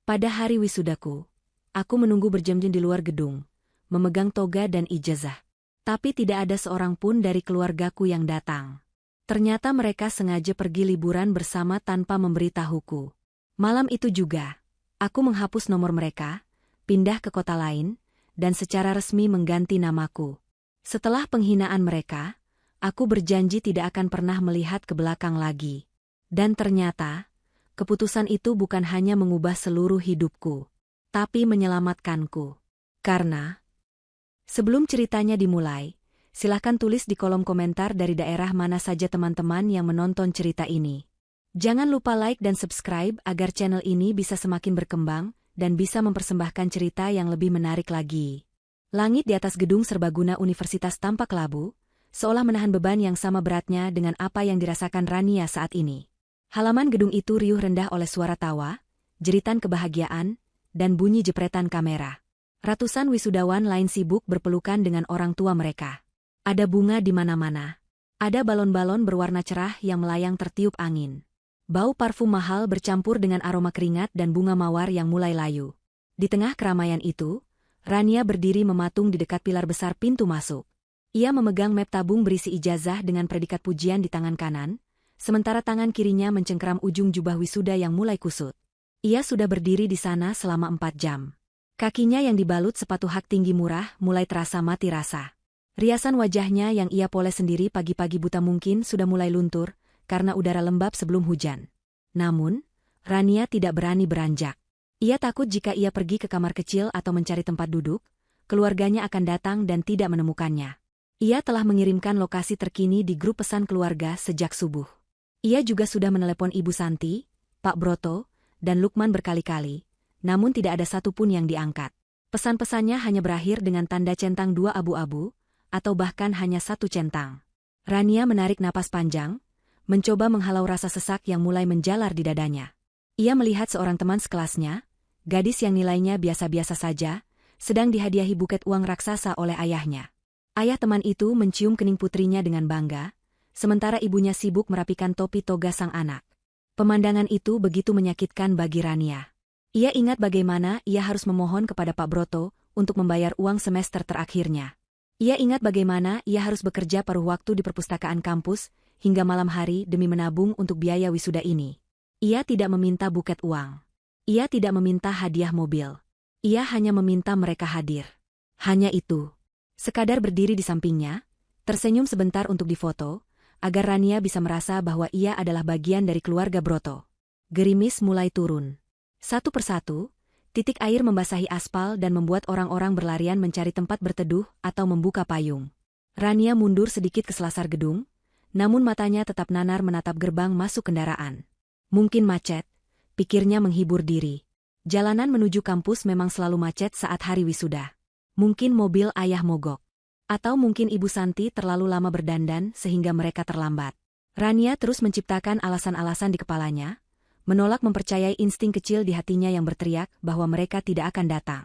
Pada hari wisudaku, aku menunggu berjam-jam di luar gedung, memegang toga dan ijazah. Tapi tidak ada seorang pun dari keluargaku yang datang. Ternyata mereka sengaja pergi liburan bersama tanpa memberitahuku. Malam itu juga, aku menghapus nomor mereka, pindah ke kota lain, dan secara resmi mengganti namaku. Setelah penghinaan mereka, aku berjanji tidak akan pernah melihat ke belakang lagi. Dan ternyata, keputusan itu bukan hanya mengubah seluruh hidupku, tapi menyelamatkanku. Karena, sebelum ceritanya dimulai, silahkan tulis di kolom komentar dari daerah mana saja teman-teman yang menonton cerita ini. Jangan lupa like dan subscribe agar channel ini bisa semakin berkembang dan bisa mempersembahkan cerita yang lebih menarik lagi. Langit di atas gedung serbaguna Universitas tampak labu, seolah menahan beban yang sama beratnya dengan apa yang dirasakan Rania saat ini. Halaman gedung itu riuh rendah oleh suara tawa, jeritan kebahagiaan, dan bunyi jepretan kamera. Ratusan wisudawan lain sibuk berpelukan dengan orang tua mereka. Ada bunga di mana-mana. Ada balon-balon berwarna cerah yang melayang tertiup angin. Bau parfum mahal bercampur dengan aroma keringat dan bunga mawar yang mulai layu. Di tengah keramaian itu, Rania berdiri mematung di dekat pilar besar pintu masuk. Ia memegang map tabung berisi ijazah dengan predikat pujian di tangan kanan, sementara tangan kirinya mencengkeram ujung jubah wisuda yang mulai kusut. Ia sudah berdiri di sana selama 4 jam. Kakinya yang dibalut sepatu hak tinggi murah mulai terasa mati rasa. Riasan wajahnya yang ia poles sendiri pagi-pagi buta mungkin sudah mulai luntur, karena udara lembab sebelum hujan. Namun, Rania tidak berani beranjak. Ia takut jika ia pergi ke kamar kecil atau mencari tempat duduk, keluarganya akan datang dan tidak menemukannya. Ia telah mengirimkan lokasi terkini di grup pesan keluarga sejak subuh. Ia juga sudah menelepon Ibu Santi, Pak Broto, dan Lukman berkali-kali, namun tidak ada satupun yang diangkat. Pesan-pesannya hanya berakhir dengan tanda centang 2 abu-abu, atau bahkan hanya 1 centang. Rania menarik napas panjang, mencoba menghalau rasa sesak yang mulai menjalar di dadanya. Ia melihat seorang teman sekelasnya, gadis yang nilainya biasa-biasa saja, sedang dihadiahi buket uang raksasa oleh ayahnya. Ayah teman itu mencium kening putrinya dengan bangga, sementara ibunya sibuk merapikan topi toga sang anak. Pemandangan itu begitu menyakitkan bagi Rania. Ia ingat bagaimana ia harus memohon kepada Pak Broto untuk membayar uang semester terakhirnya. Ia ingat bagaimana ia harus bekerja paruh waktu di perpustakaan kampus, hingga malam hari demi menabung untuk biaya wisuda ini. Ia tidak meminta buket uang. Ia tidak meminta hadiah mobil. Ia hanya meminta mereka hadir. Hanya itu. Sekadar berdiri di sampingnya, tersenyum sebentar untuk difoto, agar Rania bisa merasa bahwa ia adalah bagian dari keluarga Broto. Gerimis mulai turun. Satu persatu, titik air membasahi aspal dan membuat orang-orang berlarian mencari tempat berteduh atau membuka payung. Rania mundur sedikit ke selasar gedung, namun matanya tetap nanar menatap gerbang masuk kendaraan. Mungkin macet, pikirnya menghibur diri. Jalanan menuju kampus memang selalu macet saat hari wisuda. Mungkin mobil ayah mogok. Atau mungkin Ibu Santi terlalu lama berdandan sehingga mereka terlambat. Rania terus menciptakan alasan-alasan di kepalanya, menolak mempercayai insting kecil di hatinya yang berteriak bahwa mereka tidak akan datang.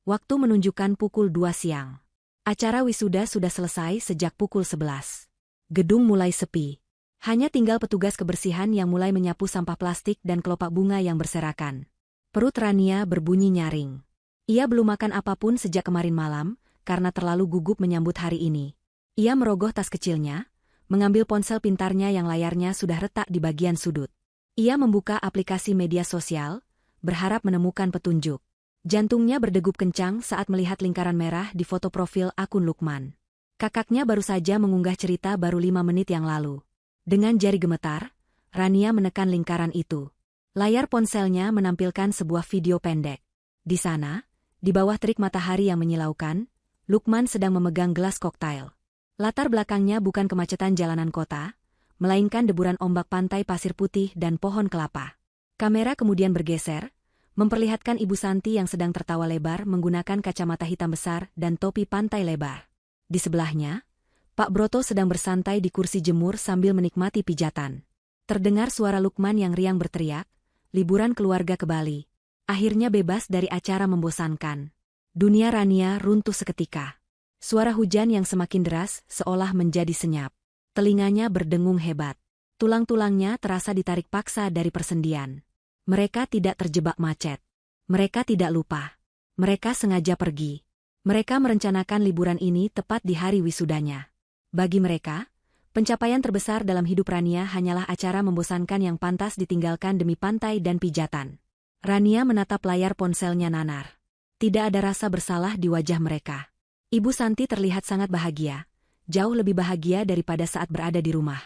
Waktu menunjukkan pukul 2 siang. Acara wisuda sudah selesai sejak pukul 11. Gedung mulai sepi. Hanya tinggal petugas kebersihan yang mulai menyapu sampah plastik dan kelopak bunga yang berserakan. Perut Rania berbunyi nyaring. Ia belum makan apapun sejak kemarin malam, karena terlalu gugup menyambut hari ini. Ia merogoh tas kecilnya, mengambil ponsel pintarnya yang layarnya sudah retak di bagian sudut. Ia membuka aplikasi media sosial, berharap menemukan petunjuk. Jantungnya berdegup kencang saat melihat lingkaran merah di foto profil akun Lukman. Kakaknya baru saja mengunggah cerita baru 5 menit yang lalu. Dengan jari gemetar, Rania menekan lingkaran itu. Layar ponselnya menampilkan sebuah video pendek. Di sana, di bawah terik matahari yang menyilaukan, Lukman sedang memegang gelas koktail. Latar belakangnya bukan kemacetan jalanan kota, melainkan deburan ombak pantai pasir putih dan pohon kelapa. Kamera kemudian bergeser, memperlihatkan Ibu Santi yang sedang tertawa lebar menggunakan kacamata hitam besar dan topi pantai lebar. Di sebelahnya, Pak Broto sedang bersantai di kursi jemur sambil menikmati pijatan. Terdengar suara Lukman yang riang berteriak, "Liburan keluarga ke Bali. Akhirnya bebas dari acara membosankan." Dunia Rania runtuh seketika. Suara hujan yang semakin deras seolah menjadi senyap. Telinganya berdengung hebat. Tulang-tulangnya terasa ditarik paksa dari persendian. Mereka tidak terjebak macet. Mereka tidak lupa. Mereka sengaja pergi. Mereka merencanakan liburan ini tepat di hari wisudanya. Bagi mereka, pencapaian terbesar dalam hidup Rania hanyalah acara membosankan yang pantas ditinggalkan demi pantai dan pijatan. Rania menatap layar ponselnya nanar. Tidak ada rasa bersalah di wajah mereka. Ibu Santi terlihat sangat bahagia, jauh lebih bahagia daripada saat berada di rumah.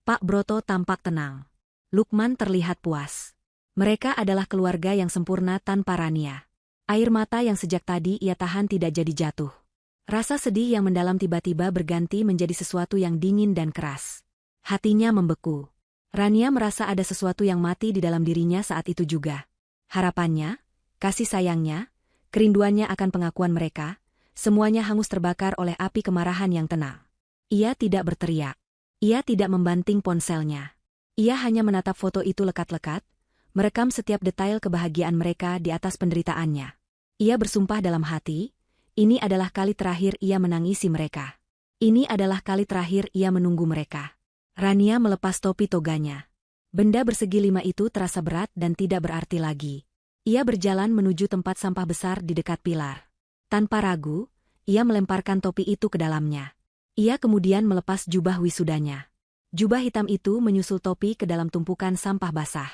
Pak Broto tampak tenang. Lukman terlihat puas. Mereka adalah keluarga yang sempurna tanpa Rania. Air mata yang sejak tadi ia tahan tidak jadi jatuh. Rasa sedih yang mendalam tiba-tiba berganti menjadi sesuatu yang dingin dan keras. Hatinya membeku. Rania merasa ada sesuatu yang mati di dalam dirinya saat itu juga. Harapannya, kasih sayangnya, kerinduannya akan pengakuan mereka, semuanya hangus terbakar oleh api kemarahan yang tenang. Ia tidak berteriak. Ia tidak membanting ponselnya. Ia hanya menatap foto itu lekat-lekat, merekam setiap detail kebahagiaan mereka di atas penderitaannya. Ia bersumpah dalam hati, ini adalah kali terakhir ia menangisi mereka. Ini adalah kali terakhir ia menunggu mereka. Rania melepas topi toganya. Benda bersegi 5 itu terasa berat dan tidak berarti lagi. Ia berjalan menuju tempat sampah besar di dekat pilar. Tanpa ragu, ia melemparkan topi itu ke dalamnya. Ia kemudian melepas jubah wisudanya. Jubah hitam itu menyusul topi ke dalam tumpukan sampah basah.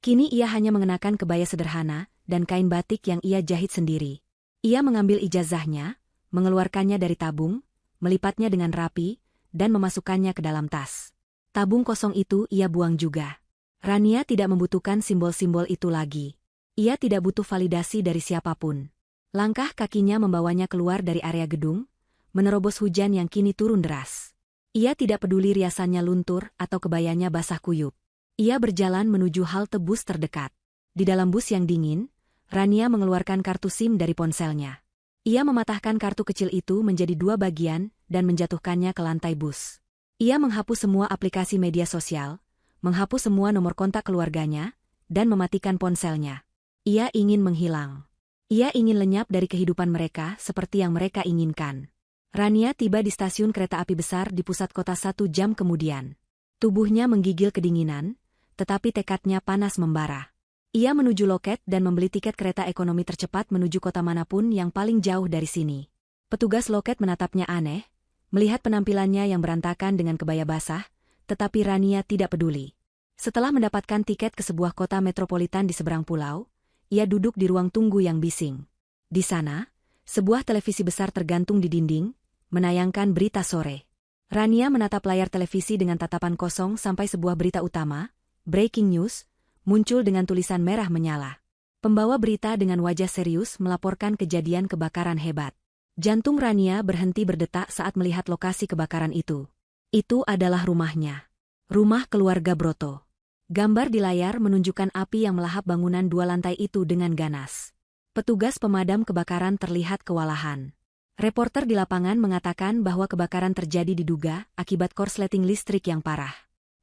Kini ia hanya mengenakan kebaya sederhana dan kain batik yang ia jahit sendiri. Ia mengambil ijazahnya, mengeluarkannya dari tabung, melipatnya dengan rapi, dan memasukkannya ke dalam tas. Tabung kosong itu ia buang juga. Rania tidak membutuhkan simbol-simbol itu lagi. Ia tidak butuh validasi dari siapapun. Langkah kakinya membawanya keluar dari area gedung, menerobos hujan yang kini turun deras. Ia tidak peduli riasannya luntur atau kebayanya basah kuyup. Ia berjalan menuju halte bus terdekat. Di dalam bus yang dingin, Rania mengeluarkan kartu SIM dari ponselnya. Ia mematahkan kartu kecil itu menjadi 2 bagian dan menjatuhkannya ke lantai bus. Ia menghapus semua aplikasi media sosial, menghapus semua nomor kontak keluarganya, dan mematikan ponselnya. Ia ingin menghilang. Ia ingin lenyap dari kehidupan mereka seperti yang mereka inginkan. Rania tiba di stasiun kereta api besar di pusat kota 1 jam kemudian. Tubuhnya menggigil kedinginan, tetapi tekadnya panas membara. Ia menuju loket dan membeli tiket kereta ekonomi tercepat menuju kota manapun yang paling jauh dari sini. Petugas loket menatapnya aneh, melihat penampilannya yang berantakan dengan kebaya basah, tetapi Rania tidak peduli. Setelah mendapatkan tiket ke sebuah kota metropolitan di seberang pulau, ia duduk di ruang tunggu yang bising. Di sana, sebuah televisi besar tergantung di dinding, menayangkan berita sore. Rania menatap layar televisi dengan tatapan kosong sampai sebuah berita utama, breaking news, muncul dengan tulisan merah menyala. Pembawa berita dengan wajah serius melaporkan kejadian kebakaran hebat. Jantung Rania berhenti berdetak saat melihat lokasi kebakaran itu. Itu adalah rumahnya. Rumah keluarga Broto. Gambar di layar menunjukkan api yang melahap bangunan 2 lantai itu dengan ganas. Petugas pemadam kebakaran terlihat kewalahan. Reporter di lapangan mengatakan bahwa kebakaran terjadi diduga akibat korsleting listrik yang parah.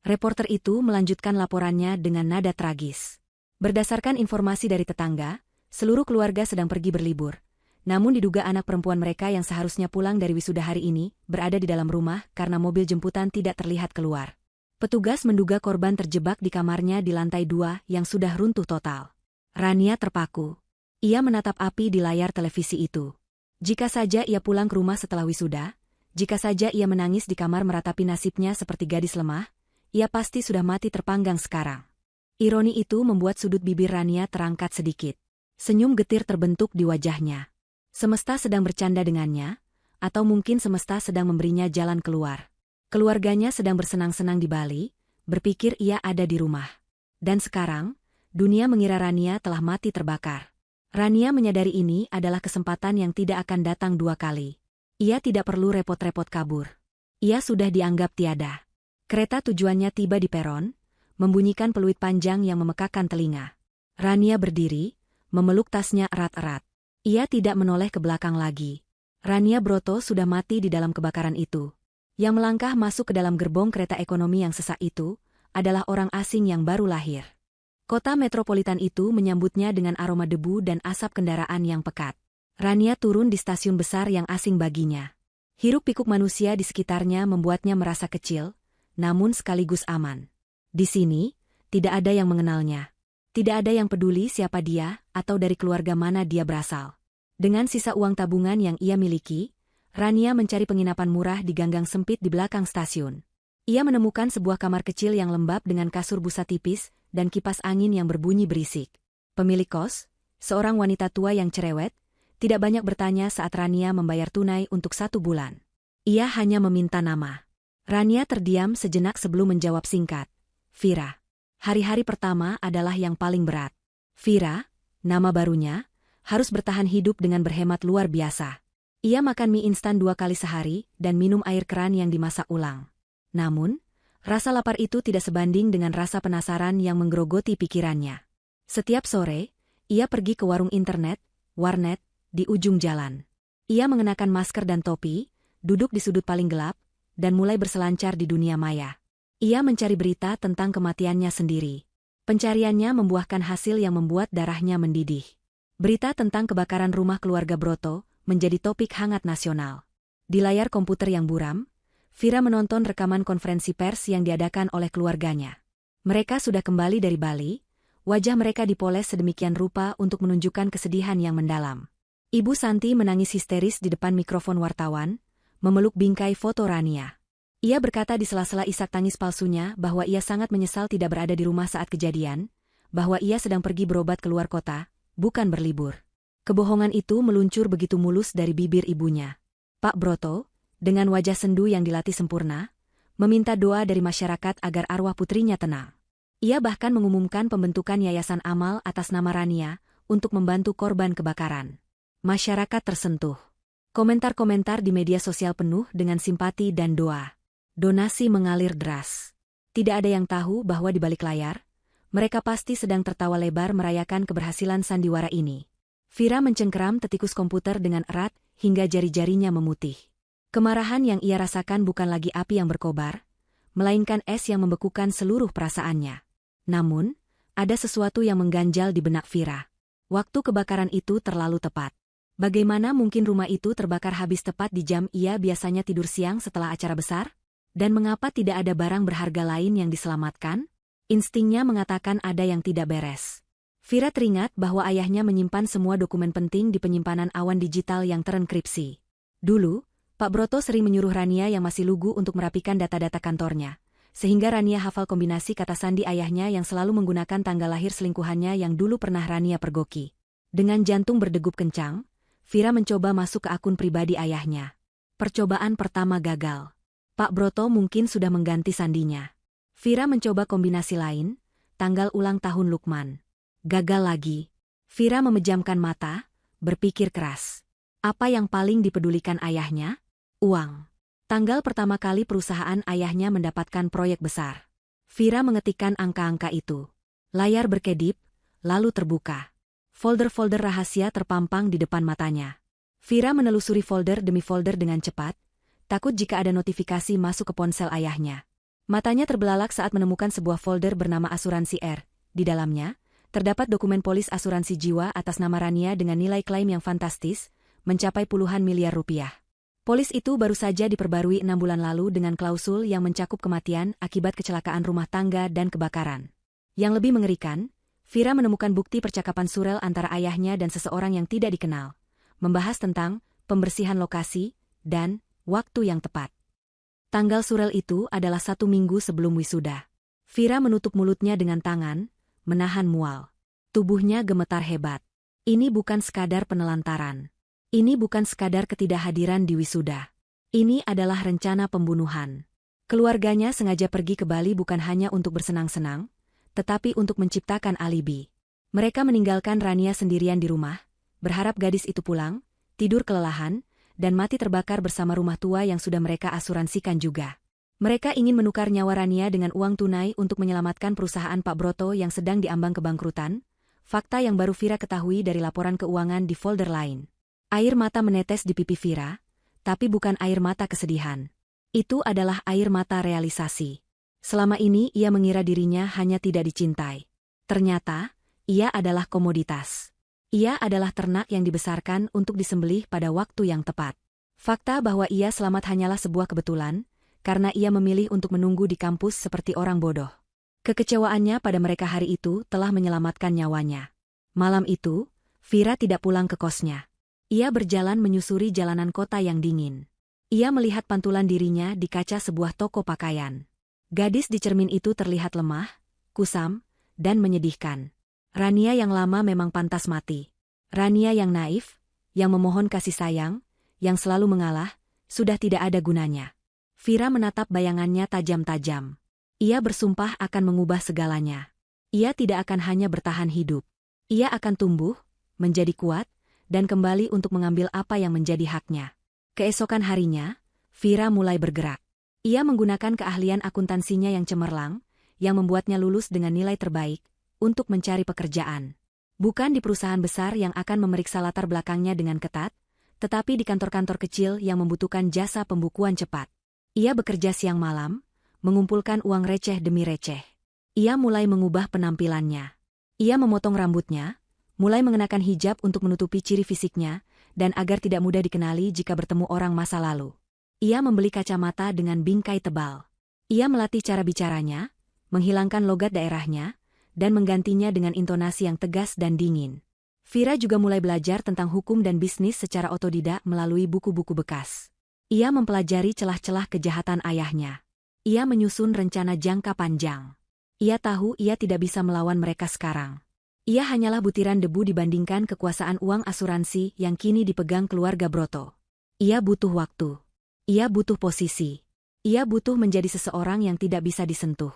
Reporter itu melanjutkan laporannya dengan nada tragis. Berdasarkan informasi dari tetangga, seluruh keluarga sedang pergi berlibur. Namun diduga anak perempuan mereka yang seharusnya pulang dari wisuda hari ini, berada di dalam rumah karena mobil jemputan tidak terlihat keluar. Petugas menduga korban terjebak di kamarnya di lantai 2 yang sudah runtuh total. Rania terpaku. Ia menatap api di layar televisi itu. Jika saja ia pulang ke rumah setelah wisuda, jika saja ia menangis di kamar meratapi nasibnya seperti gadis lemah, ia pasti sudah mati terpanggang sekarang. Ironi itu membuat sudut bibir Rania terangkat sedikit. Senyum getir terbentuk di wajahnya. Semesta sedang bercanda dengannya, atau mungkin semesta sedang memberinya jalan keluar. Keluarganya sedang bersenang-senang di Bali, berpikir ia ada di rumah. Dan sekarang, dunia mengira Rania telah mati terbakar. Rania menyadari ini adalah kesempatan yang tidak akan datang 2 kali. Ia tidak perlu repot-repot kabur. Ia sudah dianggap tiada. Kereta tujuannya tiba di peron, membunyikan peluit panjang yang memekakkan telinga. Rania berdiri, memeluk tasnya erat-erat. Ia tidak menoleh ke belakang lagi. Rania Broto sudah mati di dalam kebakaran itu. Yang melangkah masuk ke dalam gerbong kereta ekonomi yang sesak itu, adalah orang asing yang baru lahir. Kota metropolitan itu menyambutnya dengan aroma debu dan asap kendaraan yang pekat. Rania turun di stasiun besar yang asing baginya. Hiruk-pikuk manusia di sekitarnya membuatnya merasa kecil, namun sekaligus aman. Di sini, tidak ada yang mengenalnya. Tidak ada yang peduli siapa dia atau dari keluarga mana dia berasal. Dengan sisa uang tabungan yang ia miliki, Rania mencari penginapan murah di ganggang sempit di belakang stasiun. Ia menemukan sebuah kamar kecil yang lembab dengan kasur busa tipis dan kipas angin yang berbunyi berisik. Pemilik kos, seorang wanita tua yang cerewet, tidak banyak bertanya saat Rania membayar tunai untuk 1 bulan. Ia hanya meminta nama. Rania terdiam sejenak sebelum menjawab singkat. Vira. Hari-hari pertama adalah yang paling berat. Vira, nama barunya, harus bertahan hidup dengan berhemat luar biasa. Ia makan mie instan 2 kali sehari dan minum air keran yang dimasak ulang. Namun, rasa lapar itu tidak sebanding dengan rasa penasaran yang menggerogoti pikirannya. Setiap sore, ia pergi ke warung internet, warnet, di ujung jalan. Ia mengenakan masker dan topi, duduk di sudut paling gelap, dan mulai berselancar di dunia maya. Ia mencari berita tentang kematiannya sendiri. Pencariannya membuahkan hasil yang membuat darahnya mendidih. Berita tentang kebakaran rumah keluarga Broto menjadi topik hangat nasional. Di layar komputer yang buram, Vira menonton rekaman konferensi pers yang diadakan oleh keluarganya. Mereka sudah kembali dari Bali, wajah mereka dipoles sedemikian rupa untuk menunjukkan kesedihan yang mendalam. Ibu Santi menangis histeris di depan mikrofon wartawan, memeluk bingkai foto Rania. Ia berkata di sela-sela isak tangis palsunya bahwa ia sangat menyesal tidak berada di rumah saat kejadian, bahwa ia sedang pergi berobat keluar kota, bukan berlibur. Kebohongan itu meluncur begitu mulus dari bibir ibunya. Pak Broto, dengan wajah sendu yang dilatih sempurna, meminta doa dari masyarakat agar arwah putrinya tenang. Ia bahkan mengumumkan pembentukan yayasan amal atas nama Rania untuk membantu korban kebakaran. Masyarakat tersentuh. Komentar-komentar di media sosial penuh dengan simpati dan doa. Donasi mengalir deras. Tidak ada yang tahu bahwa di balik layar, mereka pasti sedang tertawa lebar merayakan keberhasilan sandiwara ini. Vira mencengkeram tetikus komputer dengan erat hingga jari-jarinya memutih. Kemarahan yang ia rasakan bukan lagi api yang berkobar, melainkan es yang membekukan seluruh perasaannya. Namun, ada sesuatu yang mengganjal di benak Vira. Waktu kebakaran itu terlalu tepat. Bagaimana mungkin rumah itu terbakar habis tepat di jam ia biasanya tidur siang setelah acara besar? Dan mengapa tidak ada barang berharga lain yang diselamatkan? Instingnya mengatakan ada yang tidak beres. Vira teringat bahwa ayahnya menyimpan semua dokumen penting di penyimpanan awan digital yang terenkripsi. Dulu, Pak Broto sering menyuruh Rania yang masih lugu untuk merapikan data-data kantornya, sehingga Rania hafal kombinasi kata sandi ayahnya yang selalu menggunakan tanggal lahir selingkuhannya yang dulu pernah Rania pergoki. Dengan jantung berdegup kencang, Vira mencoba masuk ke akun pribadi ayahnya. Percobaan pertama gagal. Pak Broto mungkin sudah mengganti sandinya. Vira mencoba kombinasi lain, tanggal ulang tahun Lukman. Gagal lagi. Vira memejamkan mata, berpikir keras. Apa yang paling dipedulikan ayahnya? Uang. Tanggal pertama kali perusahaan ayahnya mendapatkan proyek besar. Vira mengetikkan angka-angka itu. Layar berkedip, lalu terbuka. Folder-folder rahasia terpampang di depan matanya. Vira menelusuri folder demi folder dengan cepat, takut jika ada notifikasi masuk ke ponsel ayahnya. Matanya terbelalak saat menemukan sebuah folder bernama Asuransi R. Di dalamnya, terdapat dokumen polis asuransi jiwa atas nama Rania dengan nilai klaim yang fantastis, mencapai puluhan miliar rupiah. Polis itu baru saja diperbarui 6 bulan lalu dengan klausul yang mencakup kematian akibat kecelakaan rumah tangga dan kebakaran. Yang lebih mengerikan, Vira menemukan bukti percakapan surel antara ayahnya dan seseorang yang tidak dikenal, membahas tentang pembersihan lokasi dan waktu yang tepat. Tanggal surel itu adalah 1 minggu sebelum wisuda. Vira menutup mulutnya dengan tangan, menahan mual. Tubuhnya gemetar hebat. Ini bukan sekadar penelantaran. Ini bukan sekadar ketidakhadiran di wisuda. Ini adalah rencana pembunuhan. Keluarganya sengaja pergi ke Bali bukan hanya untuk bersenang-senang, tetapi untuk menciptakan alibi. Mereka meninggalkan Rania sendirian di rumah, berharap gadis itu pulang, tidur kelelahan, dan mati terbakar bersama rumah tua yang sudah mereka asuransikan juga. Mereka ingin menukar nyawa Rania dengan uang tunai untuk menyelamatkan perusahaan Pak Broto yang sedang diambang kebangkrutan, fakta yang baru Vira ketahui dari laporan keuangan di folder lain. Air mata menetes di pipi Vira, tapi bukan air mata kesedihan. Itu adalah air mata realisasi. Selama ini ia mengira dirinya hanya tidak dicintai. Ternyata, ia adalah komoditas. Ia adalah ternak yang dibesarkan untuk disembelih pada waktu yang tepat. Fakta bahwa ia selamat hanyalah sebuah kebetulan, karena ia memilih untuk menunggu di kampus seperti orang bodoh. Kekecewaannya pada mereka hari itu telah menyelamatkan nyawanya. Malam itu, Vira tidak pulang ke kosnya. Ia berjalan menyusuri jalanan kota yang dingin. Ia melihat pantulan dirinya di kaca sebuah toko pakaian. Gadis di cermin itu terlihat lemah, kusam, dan menyedihkan. Rania yang lama memang pantas mati. Rania yang naif, yang memohon kasih sayang, yang selalu mengalah, sudah tidak ada gunanya. Vira menatap bayangannya tajam-tajam. Ia bersumpah akan mengubah segalanya. Ia tidak akan hanya bertahan hidup. Ia akan tumbuh, menjadi kuat, dan kembali untuk mengambil apa yang menjadi haknya. Keesokan harinya, Vira mulai bergerak. Ia menggunakan keahlian akuntansinya yang cemerlang, yang membuatnya lulus dengan nilai terbaik, untuk mencari pekerjaan. Bukan di perusahaan besar yang akan memeriksa latar belakangnya dengan ketat, tetapi di kantor-kantor kecil yang membutuhkan jasa pembukuan cepat. Ia bekerja siang malam, mengumpulkan uang receh demi receh. Ia mulai mengubah penampilannya. Ia memotong rambutnya, mulai mengenakan hijab untuk menutupi ciri fisiknya, dan agar tidak mudah dikenali jika bertemu orang masa lalu. Ia membeli kacamata dengan bingkai tebal. Ia melatih cara bicaranya, menghilangkan logat daerahnya, dan menggantinya dengan intonasi yang tegas dan dingin. Vira juga mulai belajar tentang hukum dan bisnis secara otodidak melalui buku-buku bekas. Ia mempelajari celah-celah kejahatan ayahnya. Ia menyusun rencana jangka panjang. Ia tahu ia tidak bisa melawan mereka sekarang. Ia hanyalah butiran debu dibandingkan kekuasaan uang asuransi yang kini dipegang keluarga Broto. Ia butuh waktu. Ia butuh posisi. Ia butuh menjadi seseorang yang tidak bisa disentuh.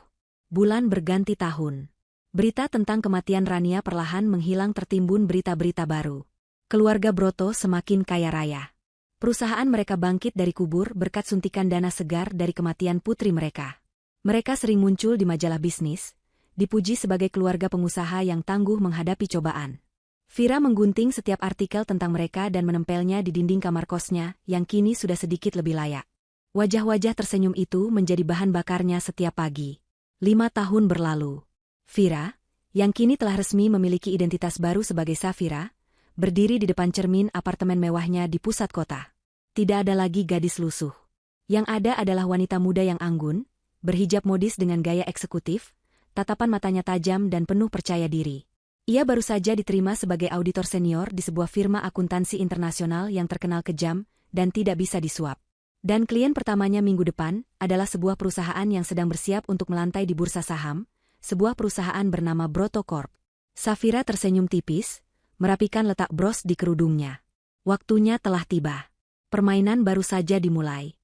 Bulan berganti tahun. Berita tentang kematian Rania perlahan menghilang tertimbun berita-berita baru. Keluarga Broto semakin kaya raya. Perusahaan mereka bangkit dari kubur berkat suntikan dana segar dari kematian putri mereka. Mereka sering muncul di majalah bisnis, dipuji sebagai keluarga pengusaha yang tangguh menghadapi cobaan. Vira menggunting setiap artikel tentang mereka dan menempelnya di dinding kamar kosnya yang kini sudah sedikit lebih layak. Wajah-wajah tersenyum itu menjadi bahan bakarnya setiap pagi. 5 tahun berlalu. Vira, yang kini telah resmi memiliki identitas baru sebagai Safira, berdiri di depan cermin apartemen mewahnya di pusat kota. Tidak ada lagi gadis lusuh. Yang ada adalah wanita muda yang anggun, berhijab modis dengan gaya eksekutif, tatapan matanya tajam dan penuh percaya diri. Ia baru saja diterima sebagai auditor senior di sebuah firma akuntansi internasional yang terkenal kejam dan tidak bisa disuap. Dan klien pertamanya minggu depan adalah sebuah perusahaan yang sedang bersiap untuk melantai di bursa saham, sebuah perusahaan bernama Broto Corp. Safira tersenyum tipis, merapikan letak bros di kerudungnya. Waktunya telah tiba. Permainan baru saja dimulai.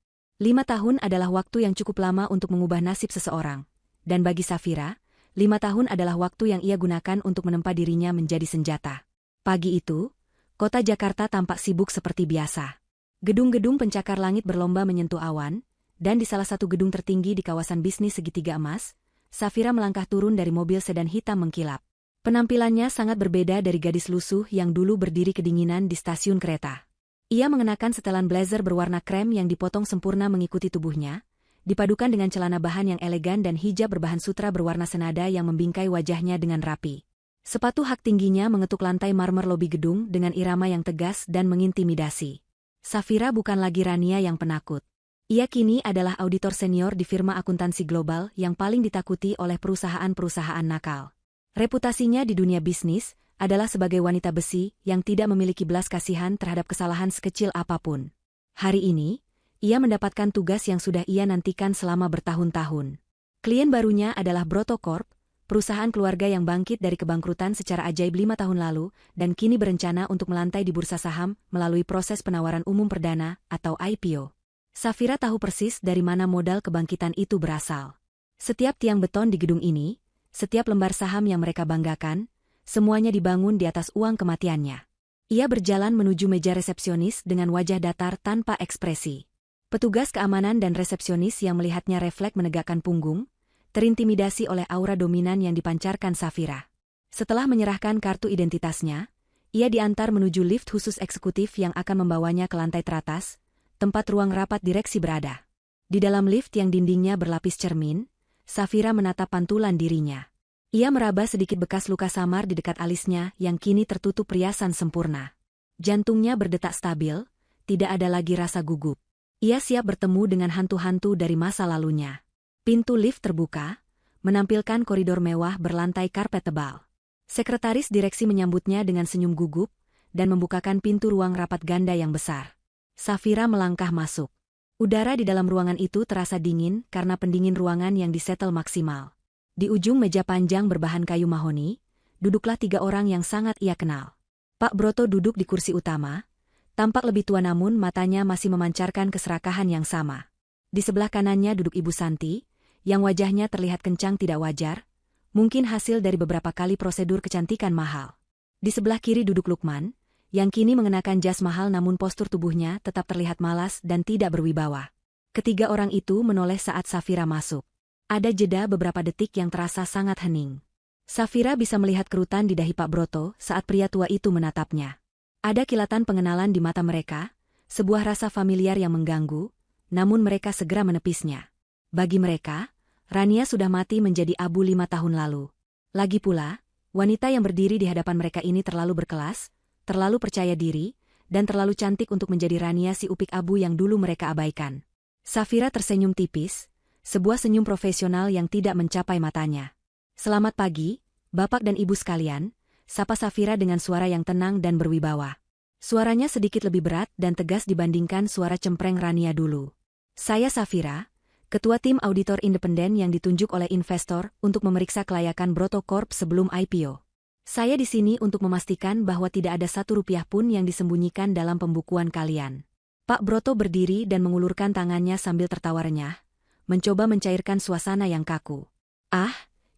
5 tahun adalah waktu yang cukup lama untuk mengubah nasib seseorang. Dan bagi Safira, 5 tahun adalah waktu yang ia gunakan untuk menempa dirinya menjadi senjata. Pagi itu, kota Jakarta tampak sibuk seperti biasa. Gedung-gedung pencakar langit berlomba menyentuh awan, dan di salah satu gedung tertinggi di kawasan bisnis segitiga emas, Safira melangkah turun dari mobil sedan hitam mengkilap. Penampilannya sangat berbeda dari gadis lusuh yang dulu berdiri kedinginan di stasiun kereta. Ia mengenakan setelan blazer berwarna krem yang dipotong sempurna mengikuti tubuhnya, dipadukan dengan celana bahan yang elegan dan hijab berbahan sutra berwarna senada yang membingkai wajahnya dengan rapi. Sepatu hak tingginya mengetuk lantai marmer lobi gedung dengan irama yang tegas dan mengintimidasi. Safira bukan lagi Rania yang penakut. Ia kini adalah auditor senior di firma akuntansi global yang paling ditakuti oleh perusahaan-perusahaan nakal. Reputasinya di dunia bisnis adalah sebagai wanita besi yang tidak memiliki belas kasihan terhadap kesalahan sekecil apapun. Hari ini, ia mendapatkan tugas yang sudah ia nantikan selama bertahun-tahun. Klien barunya adalah Broto Corp, perusahaan keluarga yang bangkit dari kebangkrutan secara ajaib 5 tahun lalu dan kini berencana untuk melantai di bursa saham melalui proses penawaran umum perdana atau IPO. Safira tahu persis dari mana modal kebangkitan itu berasal. Setiap tiang beton di gedung ini, setiap lembar saham yang mereka banggakan, semuanya dibangun di atas uang kematiannya. Ia berjalan menuju meja resepsionis dengan wajah datar tanpa ekspresi. Petugas keamanan dan resepsionis yang melihatnya refleks menegakkan punggung, terintimidasi oleh aura dominan yang dipancarkan Safira. Setelah menyerahkan kartu identitasnya, ia diantar menuju lift khusus eksekutif yang akan membawanya ke lantai teratas, tempat ruang rapat direksi berada. Di dalam lift yang dindingnya berlapis cermin, Safira menatap pantulan dirinya. Ia meraba sedikit bekas luka samar di dekat alisnya yang kini tertutup riasan sempurna. Jantungnya berdetak stabil, tidak ada lagi rasa gugup. Ia siap bertemu dengan hantu-hantu dari masa lalunya. Pintu lift terbuka, menampilkan koridor mewah berlantai karpet tebal. Sekretaris direksi menyambutnya dengan senyum gugup dan membukakan pintu ruang rapat ganda yang besar. Safira melangkah masuk. Udara di dalam ruangan itu terasa dingin karena pendingin ruangan yang disetel maksimal. Di ujung meja panjang berbahan kayu mahoni, duduklah 3 orang yang sangat ia kenal. Pak Broto duduk di kursi utama, tampak lebih tua namun matanya masih memancarkan keserakahan yang sama. Di sebelah kanannya duduk Ibu Santi, yang wajahnya terlihat kencang tidak wajar, mungkin hasil dari beberapa kali prosedur kecantikan mahal. Di sebelah kiri duduk Lukman, yang kini mengenakan jas mahal namun postur tubuhnya tetap terlihat malas dan tidak berwibawa. Ketiga orang itu menoleh saat Safira masuk. Ada jeda beberapa detik yang terasa sangat hening. Safira bisa melihat kerutan di dahi Pak Broto saat pria tua itu menatapnya. Ada kilatan pengenalan di mata mereka, sebuah rasa familiar yang mengganggu, namun mereka segera menepisnya. Bagi mereka, Rania sudah mati menjadi abu 5 tahun lalu. Lagi pula, wanita yang berdiri di hadapan mereka ini terlalu berkelas, terlalu percaya diri, dan terlalu cantik untuk menjadi Rania si upik abu yang dulu mereka abaikan. Safira tersenyum tipis, sebuah senyum profesional yang tidak mencapai matanya. "Selamat pagi, Bapak dan Ibu sekalian," sapa Safira dengan suara yang tenang dan berwibawa. Suaranya sedikit lebih berat dan tegas dibandingkan suara cempreng Rania dulu. "Saya Safira, Ketua Tim Auditor Independen yang ditunjuk oleh investor untuk memeriksa kelayakan Broto Corp sebelum IPO. Saya di sini untuk memastikan bahwa tidak ada Rp1 pun yang disembunyikan dalam pembukuan kalian." Pak Broto berdiri dan mengulurkan tangannya sambil tertawa renyah, mencoba mencairkan suasana yang kaku. "Ah,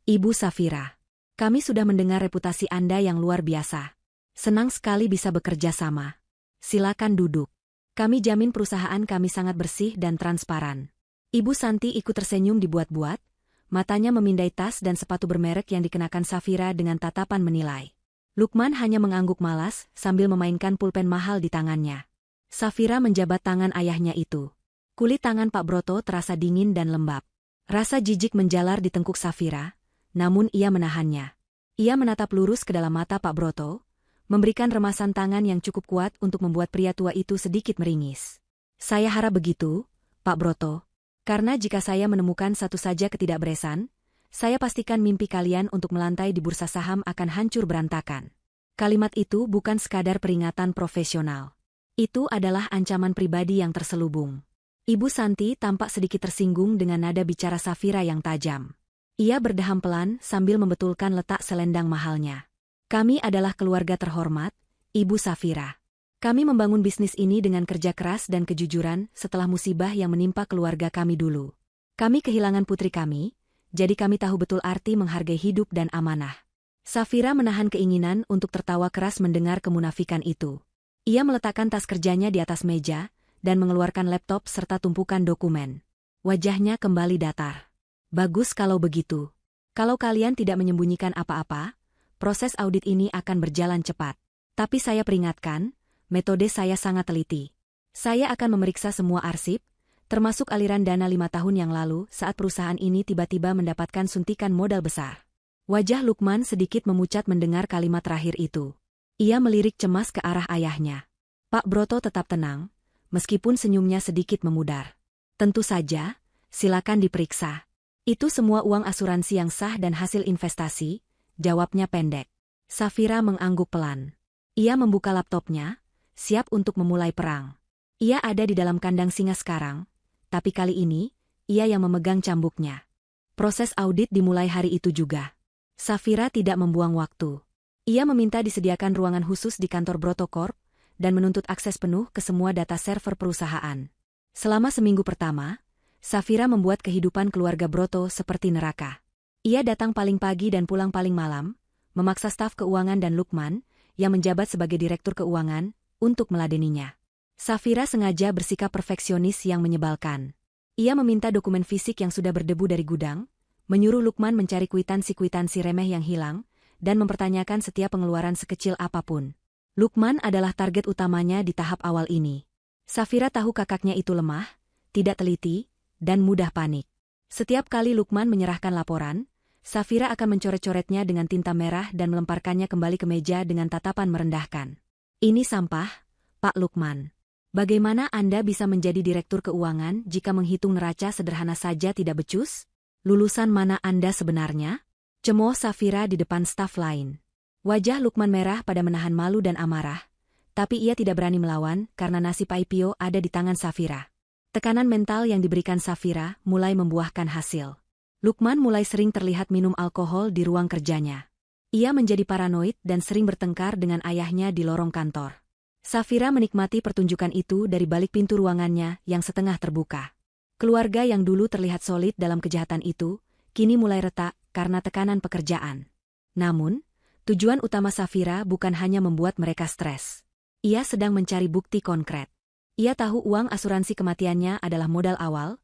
Ibu Safira. Kami sudah mendengar reputasi Anda yang luar biasa. Senang sekali bisa bekerja sama. Silakan duduk. Kami jamin perusahaan kami sangat bersih dan transparan." Ibu Santi ikut tersenyum dibuat-buat, matanya memindai tas dan sepatu bermerek yang dikenakan Safira dengan tatapan menilai. Lukman hanya mengangguk malas sambil memainkan pulpen mahal di tangannya. Safira menjabat tangan ayahnya itu. Kulit tangan Pak Broto terasa dingin dan lembab. Rasa jijik menjalar di tengkuk Safira, namun ia menahannya. Ia menatap lurus ke dalam mata Pak Broto, memberikan remasan tangan yang cukup kuat untuk membuat pria tua itu sedikit meringis. "Saya harap begitu, Pak Broto. Karena jika saya menemukan satu saja ketidakberesan, saya pastikan mimpi kalian untuk melantai di bursa saham akan hancur berantakan." Kalimat itu bukan sekadar peringatan profesional. Itu adalah ancaman pribadi yang terselubung. Ibu Santi tampak sedikit tersinggung dengan nada bicara Safira yang tajam. Ia berdeham pelan sambil membetulkan letak selendang mahalnya. "Kami adalah keluarga terhormat, Ibu Safira. Kami membangun bisnis ini dengan kerja keras dan kejujuran setelah musibah yang menimpa keluarga kami dulu. Kami kehilangan putri kami, jadi kami tahu betul arti menghargai hidup dan amanah." Safira menahan keinginan untuk tertawa keras mendengar kemunafikan itu. Ia meletakkan tas kerjanya di atas meja dan mengeluarkan laptop serta tumpukan dokumen. Wajahnya kembali datar. "Bagus kalau begitu. Kalau kalian tidak menyembunyikan apa-apa, proses audit ini akan berjalan cepat. Tapi saya peringatkan, metode saya sangat teliti. Saya akan memeriksa semua arsip, termasuk aliran dana 5 tahun yang lalu saat perusahaan ini tiba-tiba mendapatkan suntikan modal besar." Wajah Lukman sedikit memucat mendengar kalimat terakhir itu. Ia melirik cemas ke arah ayahnya. Pak Broto tetap tenang, meskipun senyumnya sedikit memudar. "Tentu saja, silakan diperiksa. Itu semua uang asuransi yang sah dan hasil investasi," jawabnya pendek. Safira mengangguk pelan. Ia membuka laptopnya, siap untuk memulai perang. Ia ada di dalam kandang singa sekarang, tapi kali ini, ia yang memegang cambuknya. Proses audit dimulai hari itu juga. Safira tidak membuang waktu. Ia meminta disediakan ruangan khusus di kantor Broto Corp dan menuntut akses penuh ke semua data server perusahaan. Selama seminggu pertama, Safira membuat kehidupan keluarga Broto seperti neraka. Ia datang paling pagi dan pulang paling malam, memaksa staf keuangan dan Lukman, yang menjabat sebagai direktur keuangan, untuk meladeninya. Safira sengaja bersikap perfeksionis yang menyebalkan. Ia meminta dokumen fisik yang sudah berdebu dari gudang, menyuruh Lukman mencari kwitansi-kwitansi remeh yang hilang, dan mempertanyakan setiap pengeluaran sekecil apapun. Lukman adalah target utamanya di tahap awal ini. Safira tahu kakaknya itu lemah, tidak teliti, dan mudah panik. Setiap kali Lukman menyerahkan laporan, Safira akan mencoret-coretnya dengan tinta merah dan melemparkannya kembali ke meja dengan tatapan merendahkan. "Ini sampah, Pak Lukman. Bagaimana Anda bisa menjadi direktur keuangan jika menghitung neraca sederhana saja tidak becus?" Lulusan mana Anda sebenarnya? Cemooh Safira di depan staf lain. Wajah Lukman merah pada menahan malu dan amarah, tapi ia tidak berani melawan karena nasib IPO ada di tangan Safira. Tekanan mental yang diberikan Safira mulai membuahkan hasil. Lukman mulai sering terlihat minum alkohol di ruang kerjanya. Ia menjadi paranoid dan sering bertengkar dengan ayahnya di lorong kantor. Safira menikmati pertunjukan itu dari balik pintu ruangannya yang setengah terbuka. Keluarga yang dulu terlihat solid dalam kejahatan itu, kini mulai retak karena tekanan pekerjaan. Namun, tujuan utama Safira bukan hanya membuat mereka stres. Ia sedang mencari bukti konkret. Ia tahu uang asuransi kematiannya adalah modal awal,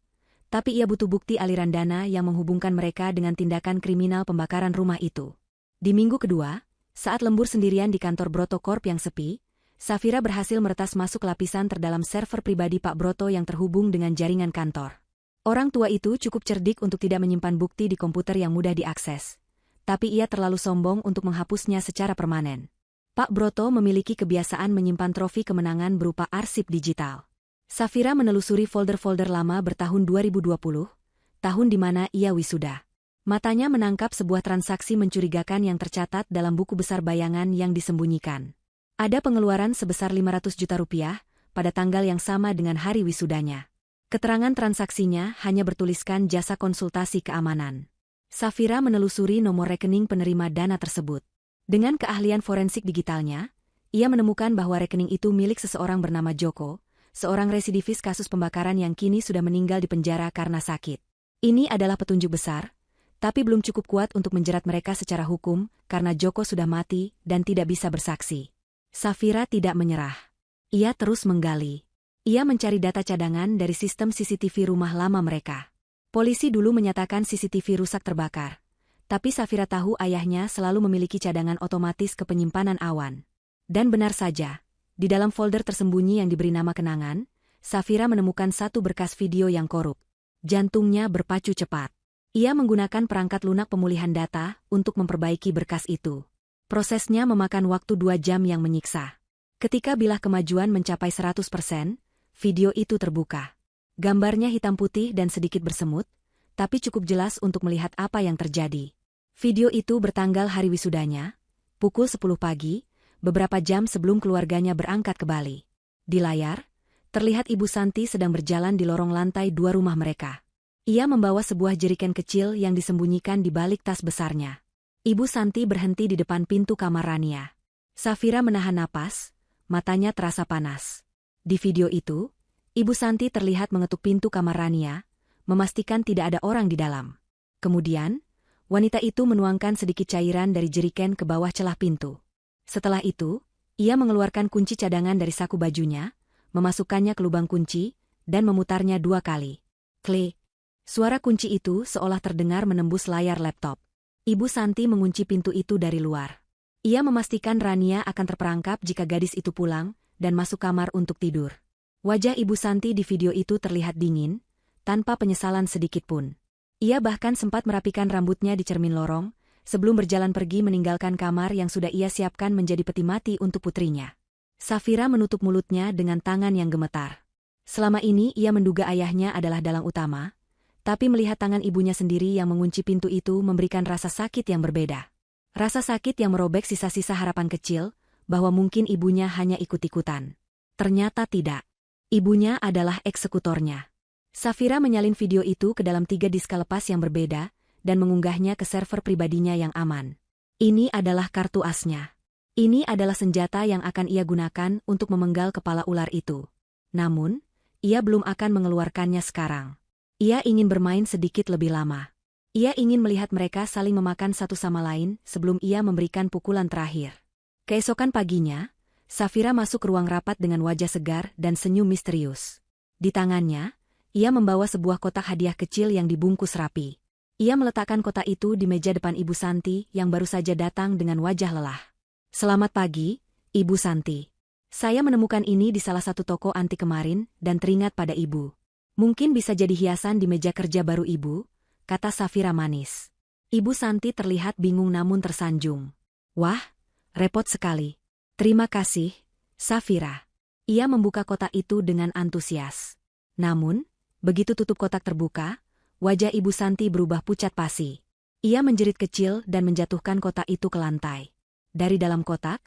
tapi ia butuh bukti aliran dana yang menghubungkan mereka dengan tindakan kriminal pembakaran rumah itu. Di minggu kedua, saat lembur sendirian di kantor Broto Corp yang sepi, Safira berhasil meretas masuk lapisan terdalam server pribadi Pak Broto yang terhubung dengan jaringan kantor. Orang tua itu cukup cerdik untuk tidak menyimpan bukti di komputer yang mudah diakses. Tapi ia terlalu sombong untuk menghapusnya secara permanen. Pak Broto memiliki kebiasaan menyimpan trofi kemenangan berupa arsip digital. Safira menelusuri folder-folder lama bertahun 2020, tahun di mana ia wisuda. Matanya menangkap sebuah transaksi mencurigakan yang tercatat dalam buku besar bayangan yang disembunyikan. Ada pengeluaran sebesar 500 juta rupiah pada tanggal yang sama dengan hari wisudanya. Keterangan transaksinya hanya bertuliskan jasa konsultasi keamanan. Safira menelusuri nomor rekening penerima dana tersebut. Dengan keahlian forensik digitalnya, ia menemukan bahwa rekening itu milik seseorang bernama Joko, seorang residivis kasus pembakaran yang kini sudah meninggal di penjara karena sakit. Ini adalah petunjuk besar, tapi belum cukup kuat untuk menjerat mereka secara hukum karena Joko sudah mati dan tidak bisa bersaksi. Safira tidak menyerah. Ia terus menggali. Ia mencari data cadangan dari sistem CCTV rumah lama mereka. Polisi dulu menyatakan CCTV rusak terbakar, tapi Safira tahu ayahnya selalu memiliki cadangan otomatis ke penyimpanan awan. Dan benar saja, di dalam folder tersembunyi yang diberi nama kenangan, Safira menemukan satu berkas video yang korup. Jantungnya berpacu cepat. Ia menggunakan perangkat lunak pemulihan data untuk memperbaiki berkas itu. Prosesnya memakan waktu 2 jam yang menyiksa. Ketika bilah kemajuan mencapai 100%, video itu terbuka. Gambarnya hitam putih dan sedikit bersemut, tapi cukup jelas untuk melihat apa yang terjadi. Video itu bertanggal hari wisudanya, pukul 10 pagi, beberapa jam sebelum keluarganya berangkat ke Bali. Di layar, terlihat Ibu Santi sedang berjalan di lorong lantai 2 rumah mereka. Ia membawa sebuah jeriken kecil yang disembunyikan di balik tas besarnya. Ibu Santi berhenti di depan pintu kamar Rania. Safira menahan napas, matanya terasa panas. Di video itu, Ibu Santi terlihat mengetuk pintu kamar Rania, memastikan tidak ada orang di dalam. Kemudian, wanita itu menuangkan sedikit cairan dari jeriken ke bawah celah pintu. Setelah itu, ia mengeluarkan kunci cadangan dari saku bajunya, memasukkannya ke lubang kunci, dan memutarnya 2 kali. Klik. Suara kunci itu seolah terdengar menembus layar laptop. Ibu Santi mengunci pintu itu dari luar. Ia memastikan Rania akan terperangkap jika gadis itu pulang, dan masuk kamar untuk tidur. Wajah Ibu Santi di video itu terlihat dingin, tanpa penyesalan sedikit pun. Ia bahkan sempat merapikan rambutnya di cermin lorong, sebelum berjalan pergi meninggalkan kamar yang sudah ia siapkan menjadi peti mati untuk putrinya. Safira menutup mulutnya dengan tangan yang gemetar. Selama ini ia menduga ayahnya adalah dalang utama, tapi melihat tangan ibunya sendiri yang mengunci pintu itu memberikan rasa sakit yang berbeda. Rasa sakit yang merobek sisa-sisa harapan kecil, bahwa mungkin ibunya hanya ikut-ikutan. Ternyata tidak. Ibunya adalah eksekutornya. Safira menyalin video itu ke dalam 3 disk lepas yang berbeda, dan mengunggahnya ke server pribadinya yang aman. Ini adalah kartu asnya. Ini adalah senjata yang akan ia gunakan untuk memenggal kepala ular itu. Namun, ia belum akan mengeluarkannya sekarang. Ia ingin bermain sedikit lebih lama. Ia ingin melihat mereka saling memakan satu sama lain sebelum ia memberikan pukulan terakhir. Keesokan paginya, Safira masuk ke ruang rapat dengan wajah segar dan senyum misterius. Di tangannya, ia membawa sebuah kotak hadiah kecil yang dibungkus rapi. Ia meletakkan kotak itu di meja depan Ibu Santi yang baru saja datang dengan wajah lelah. Selamat pagi, Ibu Santi. Saya menemukan ini di salah satu toko antik kemarin dan teringat pada Ibu. Mungkin bisa jadi hiasan di meja kerja baru Ibu, kata Safira manis. Ibu Santi terlihat bingung namun tersanjung. Wah, repot sekali. Terima kasih, Safira. Ia membuka kotak itu dengan antusias. Namun, begitu tutup kotak terbuka, Wajah Ibu Santi berubah pucat pasi. Ia menjerit kecil dan menjatuhkan kotak itu ke lantai. Dari dalam kotak,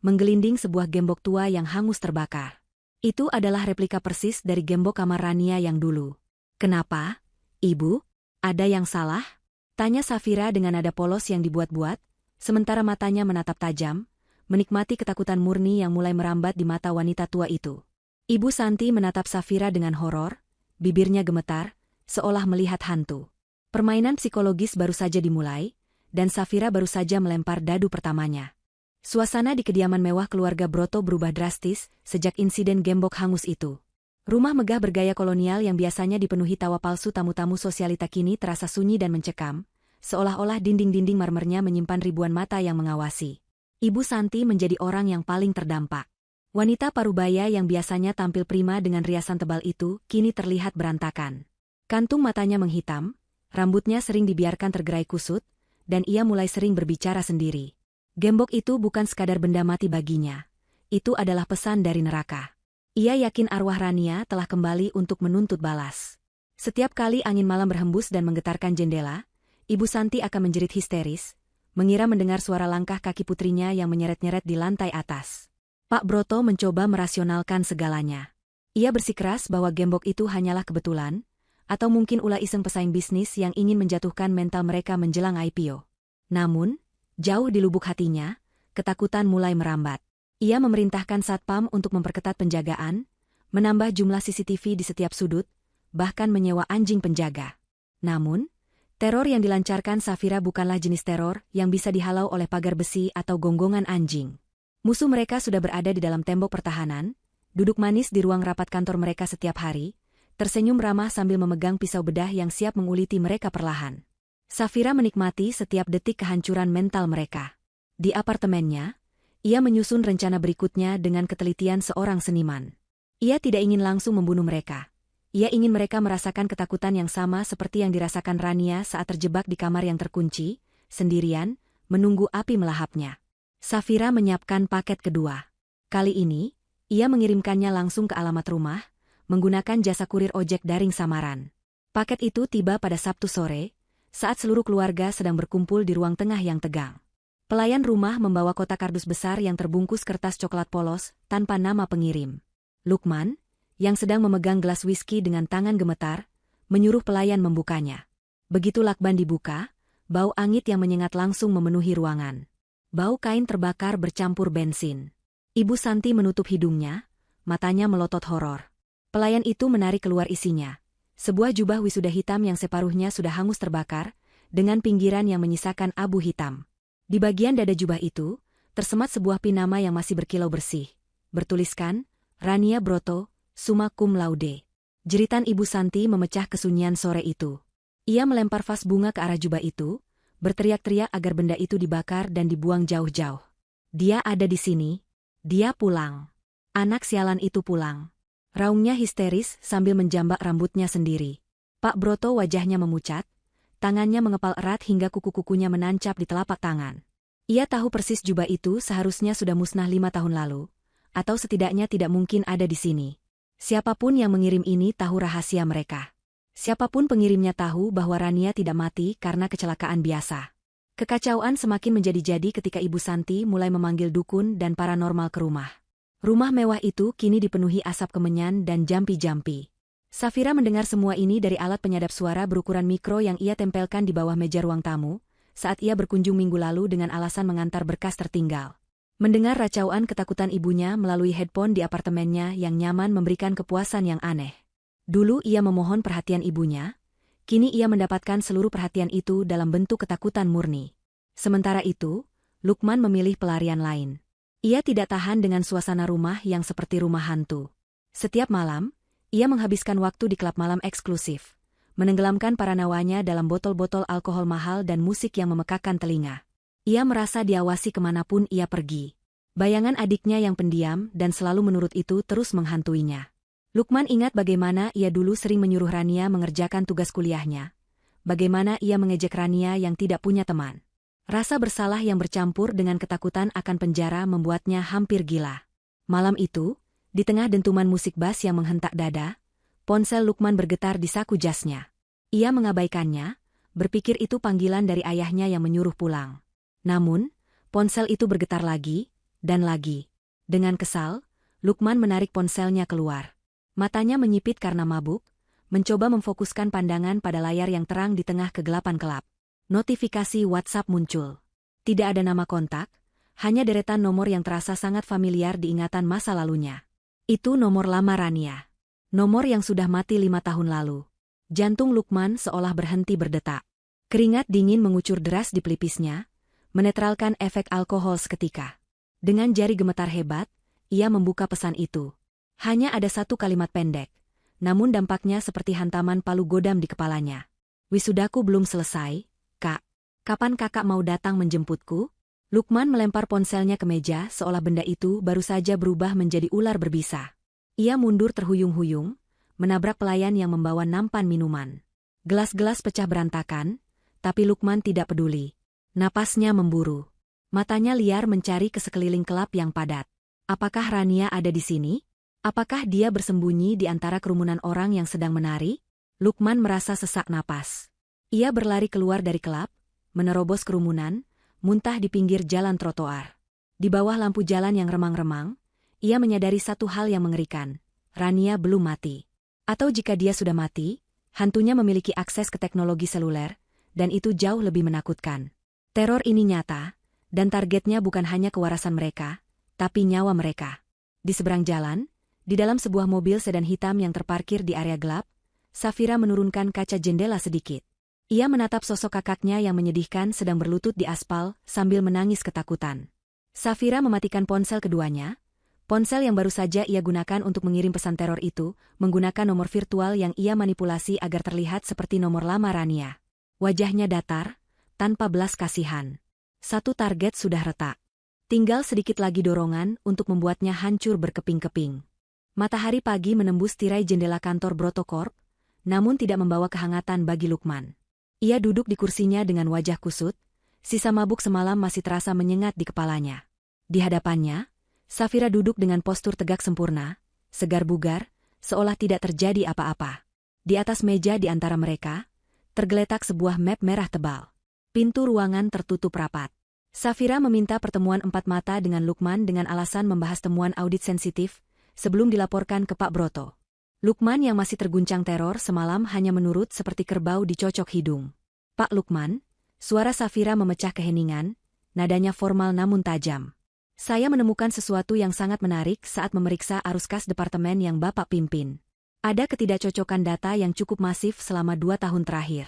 menggelinding sebuah gembok tua yang hangus terbakar. Itu adalah replika persis dari gembok kamar Rania yang dulu. "Kenapa, Ibu? Ada yang salah?" tanya Safira dengan nada polos yang dibuat-buat, sementara matanya menatap tajam, menikmati ketakutan murni yang mulai merambat di mata wanita tua itu. Ibu Santi menatap Safira dengan horor, bibirnya gemetar, seolah melihat hantu. Permainan psikologis baru saja dimulai, dan Safira baru saja melempar dadu pertamanya. Suasana di kediaman mewah keluarga Broto berubah drastis sejak insiden gembok hangus itu. Rumah megah bergaya kolonial yang biasanya dipenuhi tawa palsu tamu-tamu sosialita kini terasa sunyi dan mencekam, seolah-olah dinding-dinding marmernya menyimpan ribuan mata yang mengawasi. Ibu Santi menjadi orang yang paling terdampak. Wanita parubaya yang biasanya tampil prima dengan riasan tebal itu kini terlihat berantakan. Kantung matanya menghitam, rambutnya sering dibiarkan tergerai kusut, dan ia mulai sering berbicara sendiri. Gembok itu bukan sekadar benda mati baginya. Itu adalah pesan dari neraka. Ia yakin arwah Rania telah kembali untuk menuntut balas. Setiap kali angin malam berhembus dan menggetarkan jendela, Ibu Santi akan menjerit histeris, mengira mendengar suara langkah kaki putrinya yang menyeret-nyeret di lantai atas. Pak Broto mencoba merasionalkan segalanya. Ia bersikeras bahwa gembok itu hanyalah kebetulan, atau mungkin ulah iseng pesaing bisnis yang ingin menjatuhkan mental mereka menjelang IPO. Namun, jauh di lubuk hatinya, ketakutan mulai merambat. Ia memerintahkan Satpam untuk memperketat penjagaan, menambah jumlah CCTV di setiap sudut, bahkan menyewa anjing penjaga. Namun, teror yang dilancarkan Safira bukanlah jenis teror yang bisa dihalau oleh pagar besi atau gonggongan anjing. Musuh mereka sudah berada di dalam tembok pertahanan, duduk manis di ruang rapat kantor mereka setiap hari, tersenyum ramah sambil memegang pisau bedah yang siap menguliti mereka perlahan. Safira menikmati setiap detik kehancuran mental mereka. Di apartemennya, ia menyusun rencana berikutnya dengan ketelitian seorang seniman. Ia tidak ingin langsung membunuh mereka. Ia ingin mereka merasakan ketakutan yang sama seperti yang dirasakan Rania saat terjebak di kamar yang terkunci, sendirian, menunggu api melahapnya. Safira menyiapkan paket kedua. Kali ini, ia mengirimkannya langsung ke alamat rumah, menggunakan jasa kurir ojek daring samaran. Paket itu tiba pada Sabtu sore, saat seluruh keluarga sedang berkumpul di ruang tengah yang tegang. Pelayan rumah membawa kotak kardus besar yang terbungkus kertas coklat polos tanpa nama pengirim. Lukman, yang sedang memegang gelas whisky dengan tangan gemetar, menyuruh pelayan membukanya. Begitu lakban dibuka, bau angit yang menyengat langsung memenuhi ruangan. Bau kain terbakar bercampur bensin. Ibu Santi menutup hidungnya, matanya melotot horor. Pelayan itu menarik keluar isinya. Sebuah jubah wisuda hitam yang separuhnya sudah hangus terbakar, dengan pinggiran yang menyisakan abu hitam. Di bagian dada jubah itu, tersemat sebuah pin nama yang masih berkilau bersih. Bertuliskan, Rania Broto, summa cum laude. Jeritan Ibu Santi memecah kesunyian sore itu. Ia melempar vas bunga ke arah jubah itu, berteriak-teriak agar benda itu dibakar dan dibuang jauh-jauh. Dia ada di sini. Dia pulang. Anak sialan itu pulang. Raungnya histeris sambil menjambak rambutnya sendiri. Pak Broto wajahnya memucat, tangannya mengepal erat hingga kuku-kukunya menancap di telapak tangan. Ia tahu persis jubah itu seharusnya sudah musnah 5 tahun lalu, atau setidaknya tidak mungkin ada di sini. Siapapun yang mengirim ini tahu rahasia mereka. Siapapun pengirimnya tahu bahwa Rania tidak mati karena kecelakaan biasa. Kekacauan semakin menjadi-jadi ketika Ibu Santi mulai memanggil dukun dan paranormal ke rumah. Rumah mewah itu kini dipenuhi asap kemenyan dan jampi-jampi. Safira mendengar semua ini dari alat penyadap suara berukuran mikro yang ia tempelkan di bawah meja ruang tamu, saat ia berkunjung minggu lalu dengan alasan mengantar berkas tertinggal. Mendengar racauan ketakutan ibunya melalui headphone di apartemennya yang nyaman memberikan kepuasan yang aneh. Dulu ia memohon perhatian ibunya, kini ia mendapatkan seluruh perhatian itu dalam bentuk ketakutan murni. Sementara itu, Lukman memilih pelarian lain. Ia tidak tahan dengan suasana rumah yang seperti rumah hantu. Setiap malam, ia menghabiskan waktu di klub malam eksklusif, menenggelamkan para nawanya dalam botol-botol alkohol mahal dan musik yang memekakkan telinga. Ia merasa diawasi kemanapun ia pergi. Bayangan adiknya yang pendiam dan selalu menurut itu terus menghantuinya. Lukman ingat bagaimana ia dulu sering menyuruh Rania mengerjakan tugas kuliahnya. Bagaimana ia mengejek Rania yang tidak punya teman. Rasa bersalah yang bercampur dengan ketakutan akan penjara membuatnya hampir gila. Malam itu, di tengah dentuman musik bass yang menghentak dada, ponsel Lukman bergetar di saku jasnya. Ia mengabaikannya, berpikir itu panggilan dari ayahnya yang menyuruh pulang. Namun, ponsel itu bergetar lagi, dan lagi. Dengan kesal, Lukman menarik ponselnya keluar. Matanya menyipit karena mabuk, mencoba memfokuskan pandangan pada layar yang terang di tengah kegelapan gelap. Notifikasi WhatsApp muncul. Tidak ada nama kontak, hanya deretan nomor yang terasa sangat familiar di ingatan masa lalunya. Itu nomor lama Rania. Nomor yang sudah mati 5 tahun lalu. Jantung Lukman seolah berhenti berdetak. Keringat dingin mengucur deras di pelipisnya, menetralkan efek alkohol seketika. Dengan jari gemetar hebat, ia membuka pesan itu. Hanya ada satu kalimat pendek, namun dampaknya seperti hantaman palu godam di kepalanya. Wisudaku belum selesai, Kak. Kapan kakak mau datang menjemputku? Lukman melempar ponselnya ke meja seolah benda itu baru saja berubah menjadi ular berbisa. Ia mundur terhuyung-huyung, menabrak pelayan yang membawa nampan minuman. Gelas-gelas pecah berantakan, tapi Lukman tidak peduli. Napasnya memburu. Matanya liar mencari ke sekeliling kelab yang padat. Apakah Rania ada di sini? Apakah dia bersembunyi di antara kerumunan orang yang sedang menari? Lukman merasa sesak napas. Ia berlari keluar dari kelab, menerobos kerumunan, muntah di pinggir jalan trotoar. Di bawah lampu jalan yang remang-remang, ia menyadari satu hal yang mengerikan. Rania belum mati. Atau jika dia sudah mati, hantunya memiliki akses ke teknologi seluler, dan itu jauh lebih menakutkan. Teror ini nyata, dan targetnya bukan hanya kewarasan mereka, tapi nyawa mereka. Di seberang jalan, di dalam sebuah mobil sedan hitam yang terparkir di area gelap, Safira menurunkan kaca jendela sedikit. Ia menatap sosok kakaknya yang menyedihkan sedang berlutut di aspal sambil menangis ketakutan. Safira mematikan ponsel keduanya, ponsel yang baru saja ia gunakan untuk mengirim pesan teror itu, menggunakan nomor virtual yang ia manipulasi agar terlihat seperti nomor lama Rania. Wajahnya datar, tanpa belas kasihan. Satu target sudah retak. Tinggal sedikit lagi dorongan untuk membuatnya hancur berkeping-keping. Matahari pagi menembus tirai jendela kantor Brotocorp, namun tidak membawa kehangatan bagi Lukman. Ia duduk di kursinya dengan wajah kusut, sisa mabuk semalam masih terasa menyengat di kepalanya. Di hadapannya, Safira duduk dengan postur tegak sempurna, segar bugar, seolah tidak terjadi apa-apa. Di atas meja di antara mereka, tergeletak sebuah map merah tebal. Pintu ruangan tertutup rapat. Safira meminta pertemuan empat mata dengan Lukman dengan alasan membahas temuan audit sensitif, sebelum dilaporkan ke Pak Broto. Lukman yang masih terguncang teror semalam hanya menurut seperti kerbau dicocok hidung. Pak Lukman, suara Safira memecah keheningan, nadanya formal namun tajam. Saya menemukan sesuatu yang sangat menarik saat memeriksa arus kas departemen yang Bapak pimpin. Ada ketidakcocokan data yang cukup masif selama 2 tahun terakhir.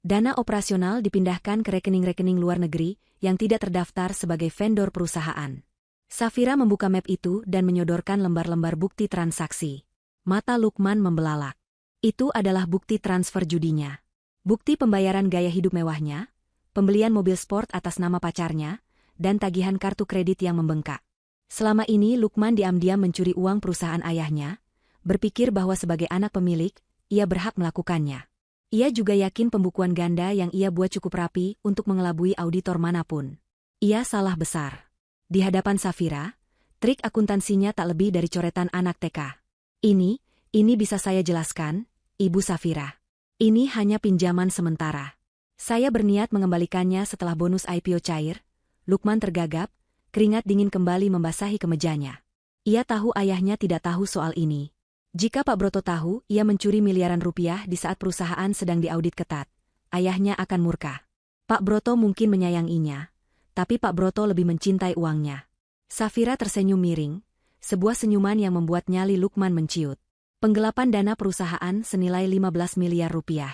Dana operasional dipindahkan ke rekening-rekening luar negeri yang tidak terdaftar sebagai vendor perusahaan. Safira membuka map itu dan menyodorkan lembar-lembar bukti transaksi. Mata Lukman membelalak. Itu adalah bukti transfer judinya. Bukti pembayaran gaya hidup mewahnya, pembelian mobil sport atas nama pacarnya, dan tagihan kartu kredit yang membengkak. Selama ini Lukman diam-diam mencuri uang perusahaan ayahnya, berpikir bahwa sebagai anak pemilik, ia berhak melakukannya. Ia juga yakin pembukuan ganda yang ia buat cukup rapi untuk mengelabui auditor manapun. Ia salah besar. Di hadapan Safira, trik akuntansinya tak lebih dari coretan anak TK. Ini bisa saya jelaskan, Ibu Safira. Ini hanya pinjaman sementara. Saya berniat mengembalikannya setelah bonus IPO cair. Lukman tergagap, keringat dingin kembali membasahi kemejanya. Ia tahu ayahnya tidak tahu soal ini. Jika Pak Broto tahu ia mencuri miliaran rupiah di saat perusahaan sedang diaudit ketat, ayahnya akan murka. Pak Broto mungkin menyayanginya, tapi Pak Broto lebih mencintai uangnya. Safira tersenyum miring, sebuah senyuman yang membuat nyali Lukman menciut. Penggelapan dana perusahaan senilai 15 miliar rupiah.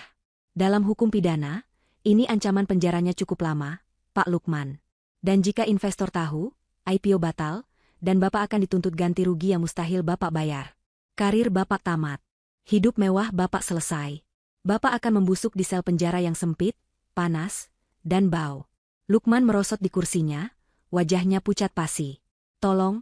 Dalam hukum pidana, ini ancaman penjaranya cukup lama, Pak Lukman. Dan jika investor tahu, IPO batal, dan Bapak akan dituntut ganti rugi yang mustahil Bapak bayar. Karir Bapak tamat. Hidup mewah Bapak selesai. Bapak akan membusuk di sel penjara yang sempit, panas, dan bau. Lukman merosot di kursinya, wajahnya pucat pasi. Tolong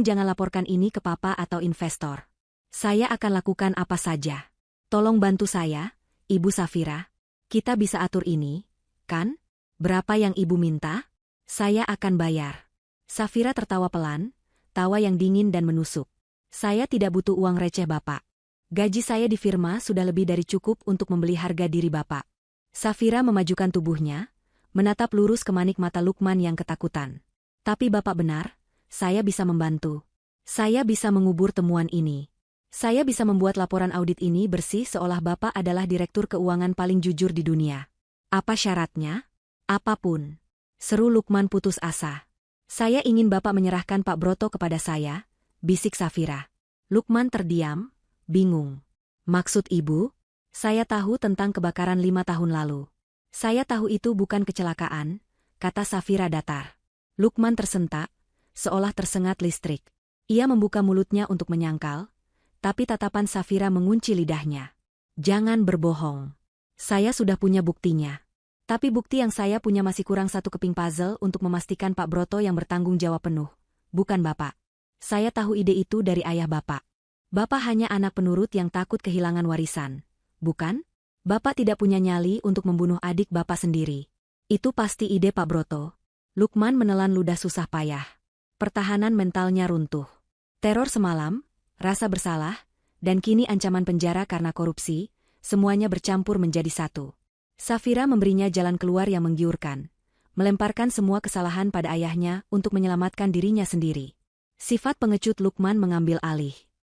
jangan laporkan ini ke Papa atau investor. Saya akan lakukan apa saja. Tolong bantu saya, Ibu Safira. Kita bisa atur ini, kan? Berapa yang Ibu minta? Saya akan bayar. Safira tertawa pelan, tawa yang dingin dan menusuk. Saya tidak butuh uang receh Bapak. Gaji saya di firma sudah lebih dari cukup untuk membeli harga diri Bapak. Safira memajukan tubuhnya, menatap lurus ke manik mata Lukman yang ketakutan. Tapi Bapak benar, saya bisa membantu. Saya bisa mengubur temuan ini. Saya bisa membuat laporan audit ini bersih seolah Bapak adalah direktur keuangan paling jujur di dunia. Apa syaratnya? Apapun. Seru Lukman putus asa. Saya ingin Bapak menyerahkan Pak Broto kepada saya, bisik Safira. Lukman terdiam, bingung. Maksud Ibu? Saya tahu tentang kebakaran 5 tahun lalu. Saya tahu itu bukan kecelakaan, kata Safira datar. Lukman tersentak, seolah tersengat listrik. Ia membuka mulutnya untuk menyangkal, tapi tatapan Safira mengunci lidahnya. Jangan berbohong. Saya sudah punya buktinya. Tapi bukti yang saya punya masih kurang satu keping puzzle untuk memastikan Pak Broto yang bertanggung jawab penuh. Bukan Bapak. Saya tahu ide itu dari ayah Bapak. Bapak hanya anak penurut yang takut kehilangan warisan. Bukan? Bapak tidak punya nyali untuk membunuh adik Bapak sendiri. Itu pasti ide Pak Broto. Lukman menelan ludah susah payah. Pertahanan mentalnya runtuh. Teror semalam, rasa bersalah, dan kini ancaman penjara karena korupsi, semuanya bercampur menjadi satu. Safira memberinya jalan keluar yang menggiurkan, melemparkan semua kesalahan pada ayahnya untuk menyelamatkan dirinya sendiri. Sifat pengecut Lukman mengambil alih.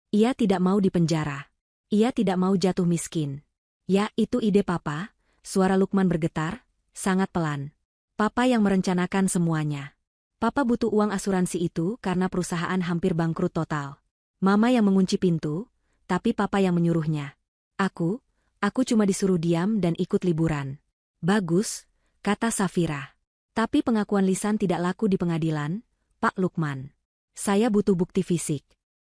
Ia tidak mau dipenjara. Ia tidak mau jatuh miskin. Ya, itu ide Papa, suara Lukman bergetar, sangat pelan. Papa yang merencanakan semuanya. Papa butuh uang asuransi itu karena perusahaan hampir bangkrut total. Mama yang mengunci pintu, tapi Papa yang menyuruhnya. Aku cuma disuruh diam dan ikut liburan. Bagus, kata Safira. Tapi pengakuan lisan tidak laku di pengadilan, Pak Lukman. Saya butuh bukti fisik.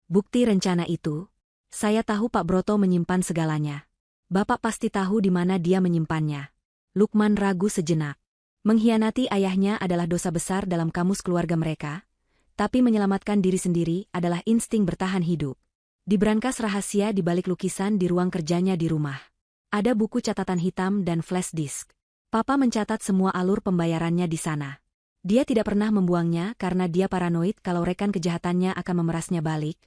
Bukti rencana itu. Saya tahu Pak Broto menyimpan segalanya. Bapak pasti tahu di mana dia menyimpannya. Lukman ragu sejenak. Mengkhianati ayahnya adalah dosa besar dalam kamus keluarga mereka, tapi menyelamatkan diri sendiri adalah insting bertahan hidup. Di brankas rahasia di balik lukisan di ruang kerjanya di rumah. Ada buku catatan hitam dan flash disk. Papa mencatat semua alur pembayarannya di sana. Dia tidak pernah membuangnya karena dia paranoid kalau rekan kejahatannya akan memerasnya balik,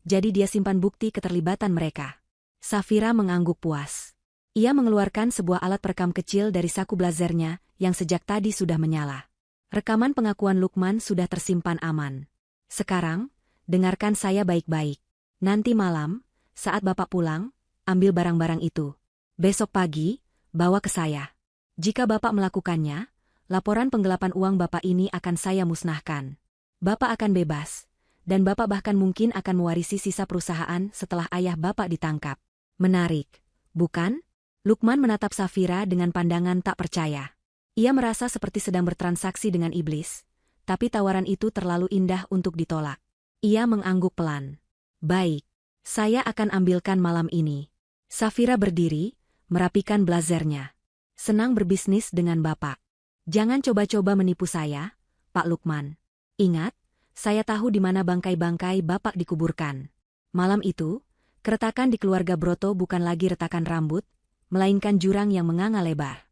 jadi dia simpan bukti keterlibatan mereka. Safira mengangguk puas. Ia mengeluarkan sebuah alat perekam kecil dari saku blazernya yang sejak tadi sudah menyala. Rekaman pengakuan Lukman sudah tersimpan aman. Sekarang, dengarkan saya baik-baik. Nanti malam, saat Bapak pulang, ambil barang-barang itu. Besok pagi, bawa ke saya. Jika Bapak melakukannya, laporan penggelapan uang Bapak ini akan saya musnahkan. Bapak akan bebas, dan Bapak bahkan mungkin akan mewarisi sisa perusahaan setelah ayah Bapak ditangkap. Menarik, bukan? Lukman menatap Safira dengan pandangan tak percaya. Ia merasa seperti sedang bertransaksi dengan iblis, tapi tawaran itu terlalu indah untuk ditolak. Ia mengangguk pelan. Baik, saya akan ambilkan malam ini. Safira berdiri, merapikan blazernya. Senang berbisnis dengan Bapak. Jangan coba-coba menipu saya, Pak Lukman. Ingat, saya tahu di mana bangkai-bangkai Bapak dikuburkan. Malam itu, keretakan di keluarga Broto bukan lagi retakan rambut, melainkan jurang yang menganga lebar.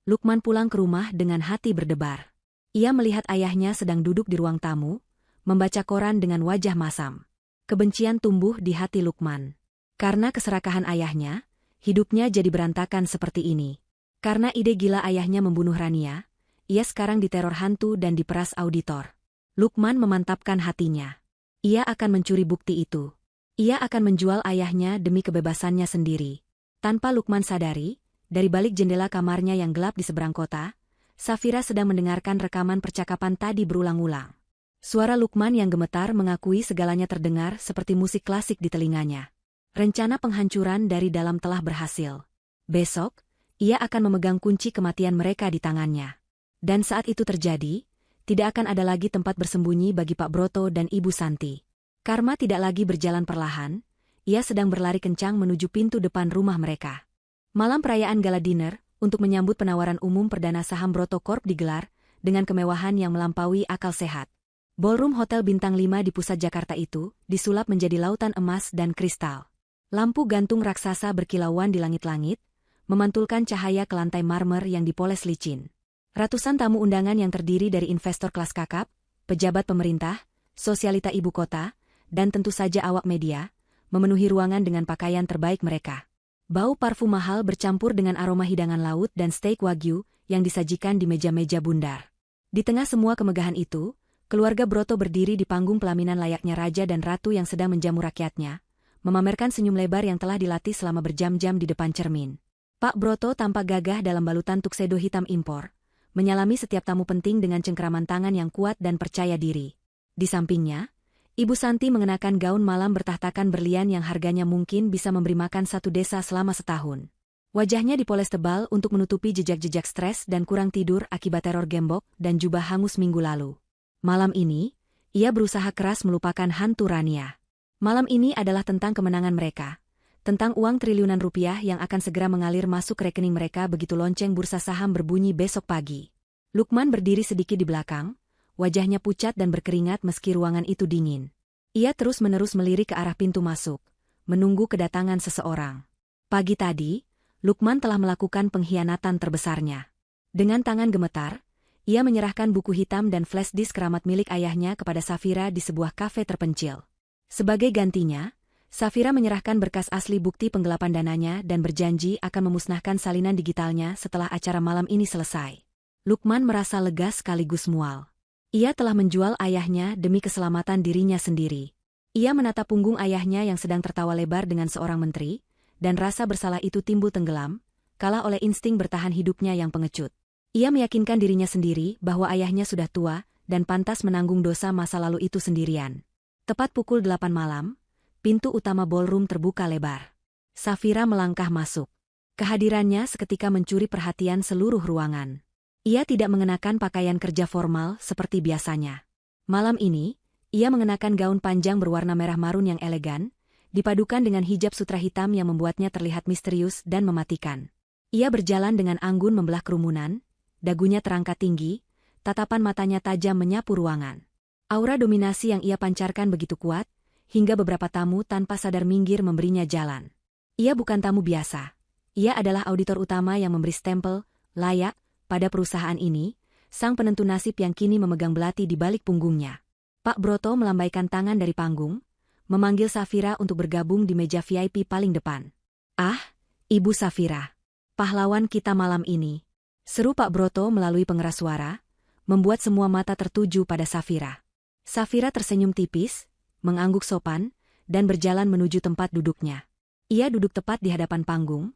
Lukman pulang ke rumah dengan hati berdebar. Ia melihat ayahnya sedang duduk di ruang tamu, membaca koran dengan wajah masam. Kebencian tumbuh di hati Lukman. Karena keserakahan ayahnya, hidupnya jadi berantakan seperti ini. Karena ide gila ayahnya membunuh Rania, ia sekarang diteror hantu dan diperas auditor. Lukman memantapkan hatinya. Ia akan mencuri bukti itu. Ia akan menjual ayahnya demi kebebasannya sendiri. Tanpa Lukman sadari, dari balik jendela kamarnya yang gelap di seberang kota, Safira sedang mendengarkan rekaman percakapan tadi berulang-ulang. Suara Lukman yang gemetar mengakui segalanya terdengar seperti musik klasik di telinganya. Rencana penghancuran dari dalam telah berhasil. Besok, ia akan memegang kunci kematian mereka di tangannya. Dan saat itu terjadi, tidak akan ada lagi tempat bersembunyi bagi Pak Broto dan Ibu Santi. Karma tidak lagi berjalan perlahan, ia sedang berlari kencang menuju pintu depan rumah mereka. Malam perayaan gala dinner, untuk menyambut penawaran umum perdana saham Broto Corp digelar, dengan kemewahan yang melampaui akal sehat. Ballroom Hotel Bintang 5 di pusat Jakarta itu, disulap menjadi lautan emas dan kristal. Lampu gantung raksasa berkilauan di langit-langit, memantulkan cahaya ke lantai marmer yang dipoles licin. Ratusan tamu undangan yang terdiri dari investor kelas kakap, pejabat pemerintah, sosialita ibu kota, dan tentu saja awak media, memenuhi ruangan dengan pakaian terbaik mereka. Bau parfum mahal bercampur dengan aroma hidangan laut dan steak wagyu yang disajikan di meja-meja bundar. Di tengah semua kemegahan itu, keluarga Broto berdiri di panggung pelaminan layaknya raja dan ratu yang sedang menjamu rakyatnya, memamerkan senyum lebar yang telah dilatih selama berjam-jam di depan cermin. Pak Broto tampak gagah dalam balutan tuxedo hitam impor, menyalami setiap tamu penting dengan cengkeraman tangan yang kuat dan percaya diri. Di sampingnya, Ibu Santi mengenakan gaun malam bertahtakan berlian yang harganya mungkin bisa memberi makan satu desa selama setahun. Wajahnya dipoles tebal untuk menutupi jejak-jejak stres dan kurang tidur akibat teror gembok dan jubah hangus minggu lalu. Malam ini, ia berusaha keras melupakan hantu Rania. Malam ini adalah tentang kemenangan mereka. Tentang uang triliunan rupiah yang akan segera mengalir masuk rekening mereka begitu lonceng bursa saham berbunyi besok pagi. Lukman berdiri sedikit di belakang, wajahnya pucat dan berkeringat meski ruangan itu dingin. Ia terus-menerus melirik ke arah pintu masuk, menunggu kedatangan seseorang. Pagi tadi, Lukman telah melakukan pengkhianatan terbesarnya. Dengan tangan gemetar, ia menyerahkan buku hitam dan flash disk keramat milik ayahnya kepada Safira di sebuah kafe terpencil. Sebagai gantinya, Safira menyerahkan berkas asli bukti penggelapan dananya dan berjanji akan memusnahkan salinan digitalnya setelah acara malam ini selesai. Lukman merasa lega sekaligus mual. Ia telah menjual ayahnya demi keselamatan dirinya sendiri. Ia menatap punggung ayahnya yang sedang tertawa lebar dengan seorang menteri, dan rasa bersalah itu timbul tenggelam, kalah oleh insting bertahan hidupnya yang pengecut. Ia meyakinkan dirinya sendiri bahwa ayahnya sudah tua dan pantas menanggung dosa masa lalu itu sendirian. Tepat pukul 8 malam, pintu utama ballroom terbuka lebar. Safira melangkah masuk. Kehadirannya seketika mencuri perhatian seluruh ruangan. Ia tidak mengenakan pakaian kerja formal seperti biasanya. Malam ini, ia mengenakan gaun panjang berwarna merah marun yang elegan, dipadukan dengan hijab sutra hitam yang membuatnya terlihat misterius dan mematikan. Ia berjalan dengan anggun membelah kerumunan, dagunya terangkat tinggi, tatapan matanya tajam menyapu ruangan. Aura dominasi yang ia pancarkan begitu kuat, hingga beberapa tamu tanpa sadar minggir memberinya jalan. Ia bukan tamu biasa. Ia adalah auditor utama yang memberi stempel layak pada perusahaan ini, sang penentu nasib yang kini memegang belati di balik punggungnya. Pak Broto melambaikan tangan dari panggung, memanggil Safira untuk bergabung di meja VIP paling depan. "Ah, Ibu Safira, pahlawan kita malam ini," seru Pak Broto melalui pengeras suara, membuat semua mata tertuju pada Safira. Safira tersenyum tipis, mengangguk sopan, dan berjalan menuju tempat duduknya. Ia duduk tepat di hadapan panggung,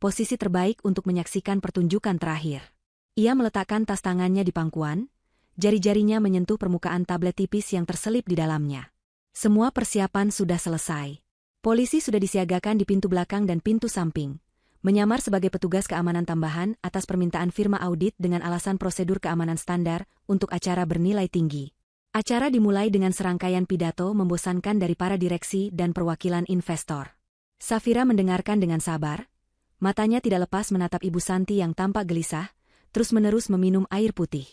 posisi terbaik untuk menyaksikan pertunjukan terakhir. Ia meletakkan tas tangannya di pangkuan, jari-jarinya menyentuh permukaan tablet tipis yang terselip di dalamnya. Semua persiapan sudah selesai. Polisi sudah disiagakan di pintu belakang dan pintu samping, menyamar sebagai petugas keamanan tambahan atas permintaan firma audit dengan alasan prosedur keamanan standar untuk acara bernilai tinggi. Acara dimulai dengan serangkaian pidato membosankan dari para direksi dan perwakilan investor. Safira mendengarkan dengan sabar, matanya tidak lepas menatap Ibu Santi yang tampak gelisah, terus-menerus meminum air putih.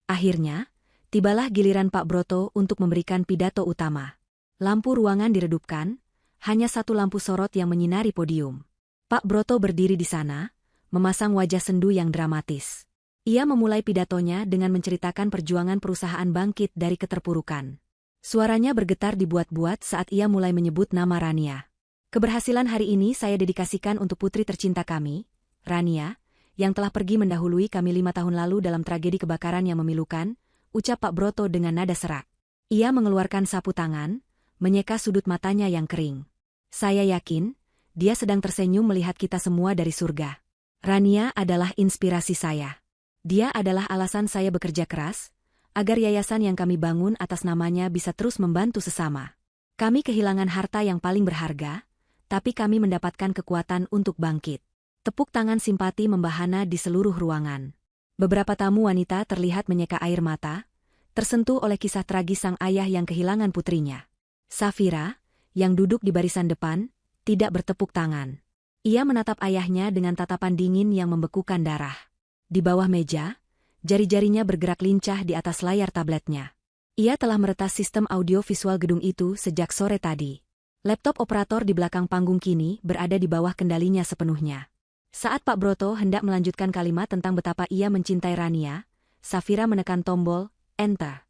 Akhirnya, tibalah giliran Pak Broto untuk memberikan pidato utama. Lampu ruangan diredupkan, hanya satu lampu sorot yang menyinari podium. Pak Broto berdiri di sana, memasang wajah sendu yang dramatis. Ia memulai pidatonya dengan menceritakan perjuangan perusahaan bangkit dari keterpurukan. Suaranya bergetar dibuat-buat saat ia mulai menyebut nama Rania. "Keberhasilan hari ini saya dedikasikan untuk putri tercinta kami, Rania, yang telah pergi mendahului kami 5 tahun lalu dalam tragedi kebakaran yang memilukan," ucap Pak Broto dengan nada serak. Ia mengeluarkan sapu tangan, menyeka sudut matanya yang kering. "Saya yakin, dia sedang tersenyum melihat kita semua dari surga. Rania adalah inspirasi saya. Dia adalah alasan saya bekerja keras, agar yayasan yang kami bangun atas namanya bisa terus membantu sesama. Kami kehilangan harta yang paling berharga, tapi kami mendapatkan kekuatan untuk bangkit." Tepuk tangan simpati membahana di seluruh ruangan. Beberapa tamu wanita terlihat menyeka air mata, tersentuh oleh kisah tragis sang ayah yang kehilangan putrinya. Safira, yang duduk di barisan depan, tidak bertepuk tangan. Ia menatap ayahnya dengan tatapan dingin yang membekukan darah. Di bawah meja, jari-jarinya bergerak lincah di atas layar tabletnya. Ia telah meretas sistem audio visual gedung itu sejak sore tadi. Laptop operator di belakang panggung kini berada di bawah kendalinya sepenuhnya. Saat Pak Broto hendak melanjutkan kalimat tentang betapa ia mencintai Rania, Safira menekan tombol Enter.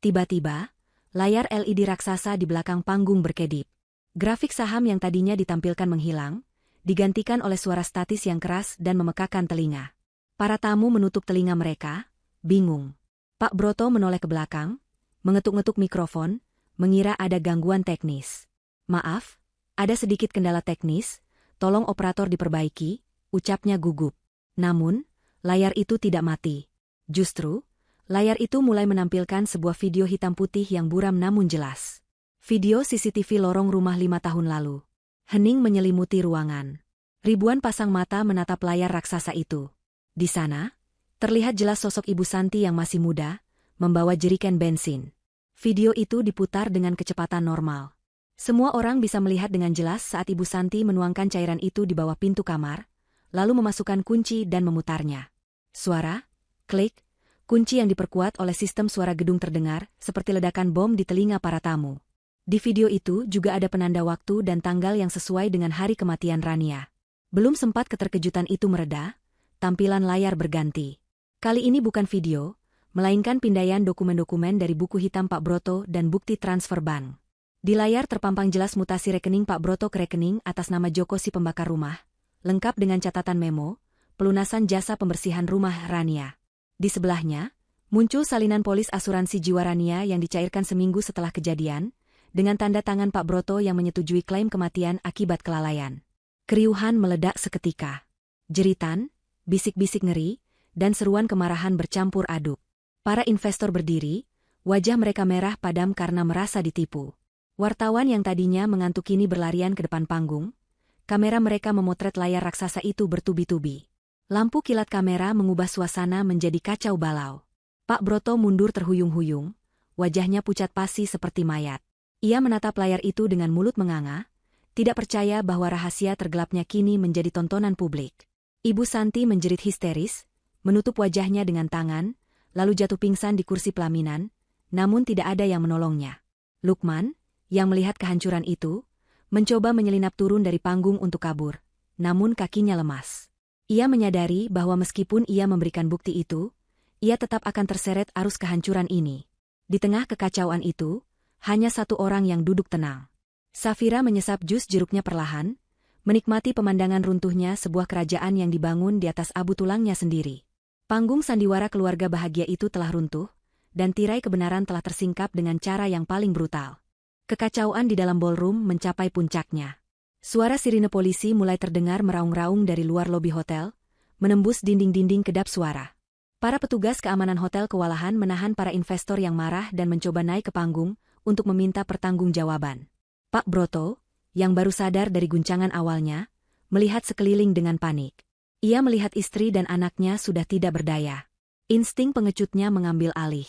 Tiba-tiba, layar LED raksasa di belakang panggung berkedip. Grafik saham yang tadinya ditampilkan menghilang, digantikan oleh suara statis yang keras dan memekakan telinga. Para tamu menutup telinga mereka, bingung. Pak Broto menoleh ke belakang, mengetuk-ngetuk mikrofon, mengira ada gangguan teknis. "Maaf, ada sedikit kendala teknis, tolong operator diperbaiki," ucapnya gugup. Namun, layar itu tidak mati. Justru, layar itu mulai menampilkan sebuah video hitam putih yang buram namun jelas. Video CCTV lorong rumah 5 tahun lalu. Hening menyelimuti ruangan. Ribuan pasang mata menatap layar raksasa itu. Di sana, terlihat jelas sosok Ibu Santi yang masih muda, membawa jeriken bensin. Video itu diputar dengan kecepatan normal. Semua orang bisa melihat dengan jelas saat Ibu Santi menuangkan cairan itu di bawah pintu kamar, lalu memasukkan kunci dan memutarnya. Suara, klik, kunci yang diperkuat oleh sistem suara gedung terdengar seperti ledakan bom di telinga para tamu. Di video itu juga ada penanda waktu dan tanggal yang sesuai dengan hari kematian Rania. Belum sempat keterkejutan itu mereda, tampilan layar berganti. Kali ini bukan video, melainkan pindaian dokumen-dokumen dari buku hitam Pak Broto dan bukti transfer bank. Di layar terpampang jelas mutasi rekening Pak Broto ke rekening atas nama Joko si pembakar rumah, lengkap dengan catatan memo, pelunasan jasa pembersihan rumah Rania. Di sebelahnya, muncul salinan polis asuransi jiwa Rania yang dicairkan seminggu setelah kejadian, dengan tanda tangan Pak Broto yang menyetujui klaim kematian akibat kelalaian. Keriuhan meledak seketika. Jeritan, bisik-bisik ngeri, dan seruan kemarahan bercampur aduk. Para investor berdiri, wajah mereka merah padam karena merasa ditipu. Wartawan yang tadinya mengantuk kini berlarian ke depan panggung. Kamera mereka memotret layar raksasa itu bertubi-tubi. Lampu kilat kamera mengubah suasana menjadi kacau balau. Pak Broto mundur terhuyung-huyung, wajahnya pucat pasi seperti mayat. Ia menatap layar itu dengan mulut menganga, tidak percaya bahwa rahasia tergelapnya kini menjadi tontonan publik. Ibu Santi menjerit histeris, menutup wajahnya dengan tangan, lalu jatuh pingsan di kursi pelaminan, namun tidak ada yang menolongnya. Lukman, yang melihat kehancuran itu, mencoba menyelinap turun dari panggung untuk kabur, namun kakinya lemas. Ia menyadari bahwa meskipun ia memberikan bukti itu, ia tetap akan terseret arus kehancuran ini. Di tengah kekacauan itu, hanya satu orang yang duduk tenang. Safira menyesap jus jeruknya perlahan, menikmati pemandangan runtuhnya sebuah kerajaan yang dibangun di atas abu tulangnya sendiri. Panggung sandiwara keluarga bahagia itu telah runtuh, dan tirai kebenaran telah tersingkap dengan cara yang paling brutal. Kekacauan di dalam ballroom mencapai puncaknya. Suara sirine polisi mulai terdengar meraung-raung dari luar lobi hotel, menembus dinding-dinding kedap suara. Para petugas keamanan hotel kewalahan menahan para investor yang marah dan mencoba naik ke panggung untuk meminta pertanggungjawaban. Pak Broto, yang baru sadar dari guncangan awalnya, melihat sekeliling dengan panik. Ia melihat istri dan anaknya sudah tidak berdaya. Insting pengecutnya mengambil alih.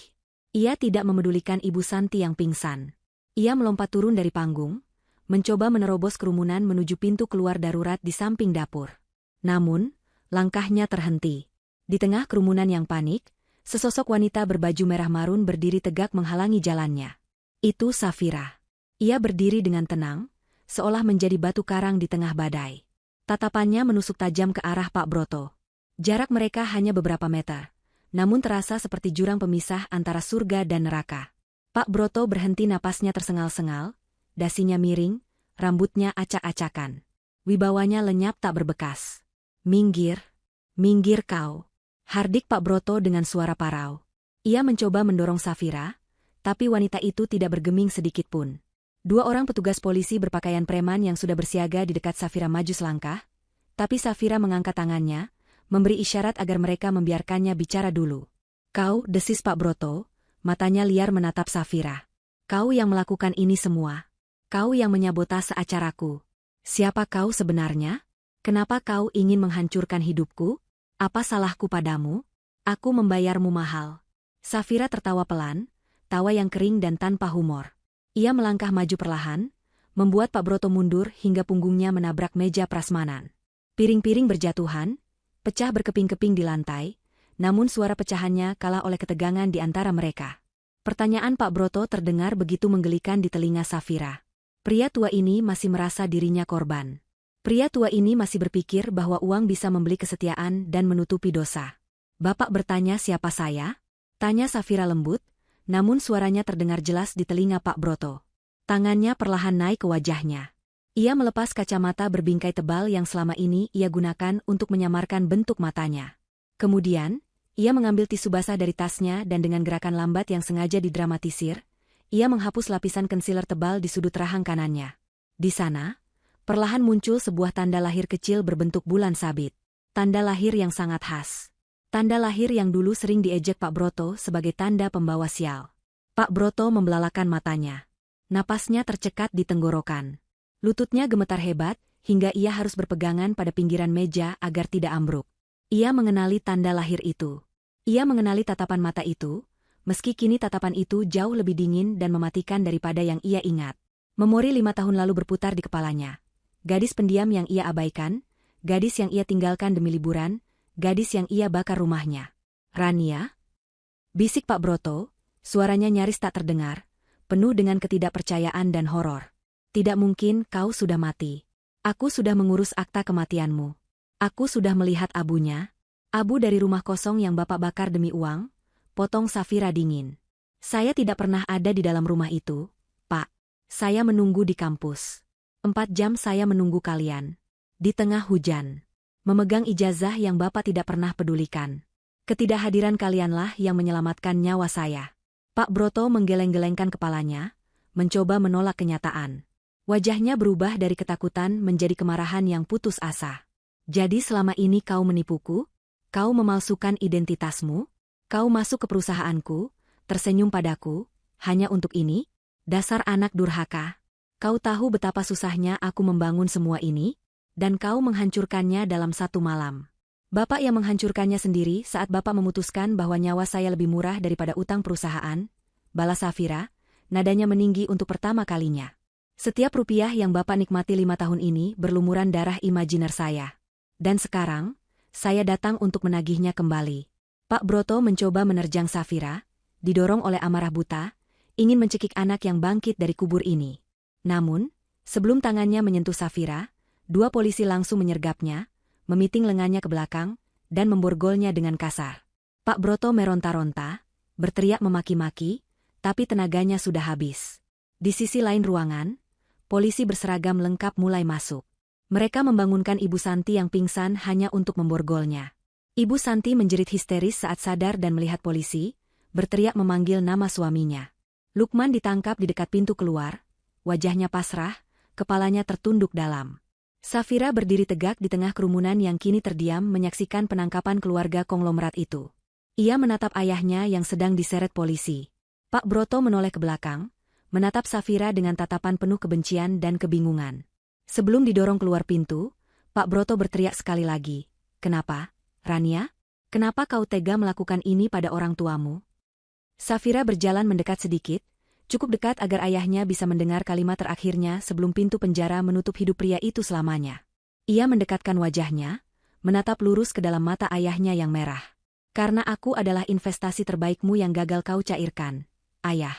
Ia tidak memedulikan Ibu Santi yang pingsan. Ia melompat turun dari panggung, mencoba menerobos kerumunan menuju pintu keluar darurat di samping dapur. Namun, langkahnya terhenti. Di tengah kerumunan yang panik, sesosok wanita berbaju merah marun berdiri tegak menghalangi jalannya. Itu Safira. Ia berdiri dengan tenang, seolah menjadi batu karang di tengah badai. Tatapannya menusuk tajam ke arah Pak Broto. Jarak mereka hanya beberapa meter, namun terasa seperti jurang pemisah antara surga dan neraka. Pak Broto berhenti, napasnya tersengal-sengal, dasinya miring, rambutnya acak-acakan. Wibawanya lenyap tak berbekas. "Minggir, minggir kau," hardik Pak Broto dengan suara parau. Ia mencoba mendorong Safira, tapi wanita itu tidak bergeming sedikitpun. Dua orang petugas polisi berpakaian preman yang sudah bersiaga di dekat Safira maju selangkah, tapi Safira mengangkat tangannya, memberi isyarat agar mereka membiarkannya bicara dulu. "Kau," desis Pak Broto, matanya liar menatap Safira. "Kau yang melakukan ini semua. Kau yang menyabotase acaraku. Siapa kau sebenarnya? Kenapa kau ingin menghancurkan hidupku? Apa salahku padamu? Aku membayarmu mahal." Safira tertawa pelan, tawa yang kering dan tanpa humor. Ia melangkah maju perlahan, membuat Pak Broto mundur hingga punggungnya menabrak meja prasmanan. Piring-piring berjatuhan, pecah berkeping-keping di lantai, namun suara pecahannya kalah oleh ketegangan di antara mereka. Pertanyaan Pak Broto terdengar begitu menggelikan di telinga Safira. Pria tua ini masih merasa dirinya korban. Pria tua ini masih berpikir bahwa uang bisa membeli kesetiaan dan menutupi dosa. "Bapak bertanya siapa saya?" tanya Safira lembut, namun suaranya terdengar jelas di telinga Pak Broto. Tangannya perlahan naik ke wajahnya. Ia melepas kacamata berbingkai tebal yang selama ini ia gunakan untuk menyamarkan bentuk matanya. Kemudian, ia mengambil tisu basah dari tasnya dan dengan gerakan lambat yang sengaja didramatisir, ia menghapus lapisan concealer tebal di sudut rahang kanannya. Di sana, perlahan muncul sebuah tanda lahir kecil berbentuk bulan sabit. Tanda lahir yang sangat khas. Tanda lahir yang dulu sering diejek Pak Broto sebagai tanda pembawa sial. Pak Broto membelalakan matanya. Napasnya tercekat di tenggorokan. Lututnya gemetar hebat, hingga ia harus berpegangan pada pinggiran meja agar tidak ambruk. Ia mengenali tanda lahir itu. Ia mengenali tatapan mata itu, meski kini tatapan itu jauh lebih dingin dan mematikan daripada yang ia ingat. Memori 5 tahun lalu berputar di kepalanya. Gadis pendiam yang ia abaikan, gadis yang ia tinggalkan demi liburan, gadis yang ia bakar rumahnya. Rania? Bisik Pak Broto, suaranya nyaris tak terdengar, penuh dengan ketidakpercayaan dan horor. Tidak mungkin kau sudah mati. Aku sudah mengurus akta kematianmu. Aku sudah melihat abunya. Abu dari rumah kosong yang Bapak bakar demi uang, potong Safira dingin. Saya tidak pernah ada di dalam rumah itu, Pak. Saya menunggu di kampus. 4 jam saya menunggu kalian. Di tengah hujan. Memegang ijazah yang Bapak tidak pernah pedulikan. Ketidakhadiran kalianlah yang menyelamatkan nyawa saya. Pak Broto menggeleng-gelengkan kepalanya, mencoba menolak kenyataan. Wajahnya berubah dari ketakutan menjadi kemarahan yang putus asa. Jadi selama ini kau menipuku? Kau memalsukan identitasmu? Kau masuk ke perusahaanku, tersenyum padaku, hanya untuk ini? Dasar anak durhaka. Kau tahu betapa susahnya aku membangun semua ini? Dan kau menghancurkannya dalam 1 malam. Bapak yang menghancurkannya sendiri saat Bapak memutuskan bahwa nyawa saya lebih murah daripada utang perusahaan, balas Safira, nadanya meninggi untuk pertama kalinya. Setiap rupiah yang Bapak nikmati 5 tahun ini berlumuran darah imajiner saya. Dan sekarang, saya datang untuk menagihnya kembali. Pak Broto mencoba menerjang Safira, didorong oleh amarah buta, ingin mencekik anak yang bangkit dari kubur ini. Namun, sebelum tangannya menyentuh Safira, 2 polisi langsung menyergapnya, memiting lengannya ke belakang, dan memborgolnya dengan kasar. Pak Broto meronta-ronta, berteriak memaki-maki, tapi tenaganya sudah habis. Di sisi lain ruangan, polisi berseragam lengkap mulai masuk. Mereka membangunkan Ibu Santi yang pingsan hanya untuk memborgolnya. Ibu Santi menjerit histeris saat sadar dan melihat polisi, berteriak memanggil nama suaminya. Lukman ditangkap di dekat pintu keluar, wajahnya pasrah, kepalanya tertunduk dalam. Safira berdiri tegak di tengah kerumunan yang kini terdiam menyaksikan penangkapan keluarga konglomerat itu. Ia menatap ayahnya yang sedang diseret polisi. Pak Broto menoleh ke belakang, menatap Safira dengan tatapan penuh kebencian dan kebingungan. Sebelum didorong keluar pintu, Pak Broto berteriak sekali lagi, "Kenapa, Rania? Kenapa kau tega melakukan ini pada orang tuamu?" Safira berjalan mendekat sedikit, cukup dekat agar ayahnya bisa mendengar kalimat terakhirnya sebelum pintu penjara menutup hidup pria itu selamanya. Ia mendekatkan wajahnya, menatap lurus ke dalam mata ayahnya yang merah. "Karena aku adalah investasi terbaikmu yang gagal kau cairkan, Ayah.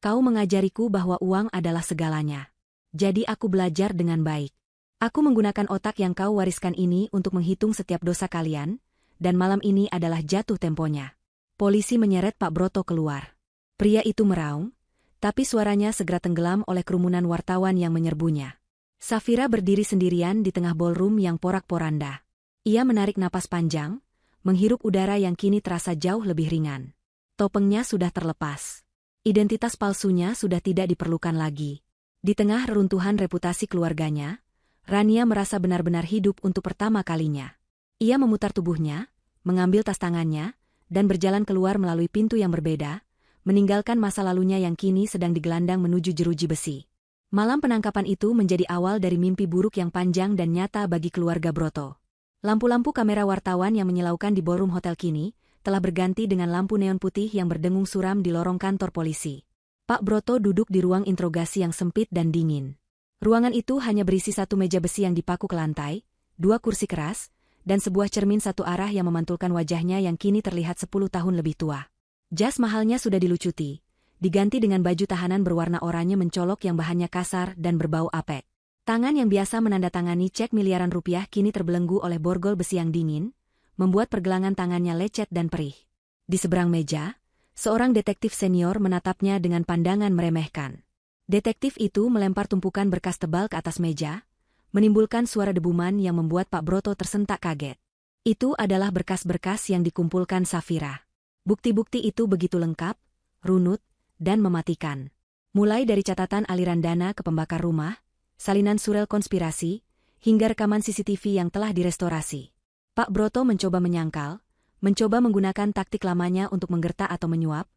Kau mengajariku bahwa uang adalah segalanya. Jadi aku belajar dengan baik. Aku menggunakan otak yang kau wariskan ini untuk menghitung setiap dosa kalian, dan malam ini adalah jatuh temponya." Polisi menyeret Pak Broto keluar. Pria itu meraung, tapi suaranya segera tenggelam oleh kerumunan wartawan yang menyerbunya. Safira berdiri sendirian di tengah ballroom yang porak-poranda. Ia menarik napas panjang, menghirup udara yang kini terasa jauh lebih ringan. Topengnya sudah terlepas. Identitas palsunya sudah tidak diperlukan lagi. Di tengah reruntuhan reputasi keluarganya, Rania merasa benar-benar hidup untuk pertama kalinya. Ia memutar tubuhnya, mengambil tas tangannya, dan berjalan keluar melalui pintu yang berbeda, meninggalkan masa lalunya yang kini sedang digelandang menuju jeruji besi. Malam penangkapan itu menjadi awal dari mimpi buruk yang panjang dan nyata bagi keluarga Broto. Lampu-lampu kamera wartawan yang menyilaukan di ballroom hotel kini telah berganti dengan lampu neon putih yang berdengung suram di lorong kantor polisi. Pak Broto duduk di ruang interogasi yang sempit dan dingin. Ruangan itu hanya berisi 1 meja besi yang dipaku ke lantai, 2 kursi keras, dan sebuah cermin satu arah yang memantulkan wajahnya yang kini terlihat 10 tahun lebih tua. Jas mahalnya sudah dilucuti, diganti dengan baju tahanan berwarna oranye mencolok yang bahannya kasar dan berbau apek. Tangan yang biasa menandatangani cek miliaran rupiah kini terbelenggu oleh borgol besi yang dingin, membuat pergelangan tangannya lecet dan perih. Di seberang meja, seorang detektif senior menatapnya dengan pandangan meremehkan. Detektif itu melempar tumpukan berkas tebal ke atas meja, menimbulkan suara debuman yang membuat Pak Broto tersentak kaget. Itu adalah berkas-berkas yang dikumpulkan Safira. Bukti-bukti itu begitu lengkap, runut, dan mematikan. Mulai dari catatan aliran dana ke pembakar rumah, salinan surel konspirasi, hingga rekaman CCTV yang telah direstorasi. Pak Broto mencoba menyangkal, mencoba menggunakan taktik lamanya untuk menggertak atau menyuap,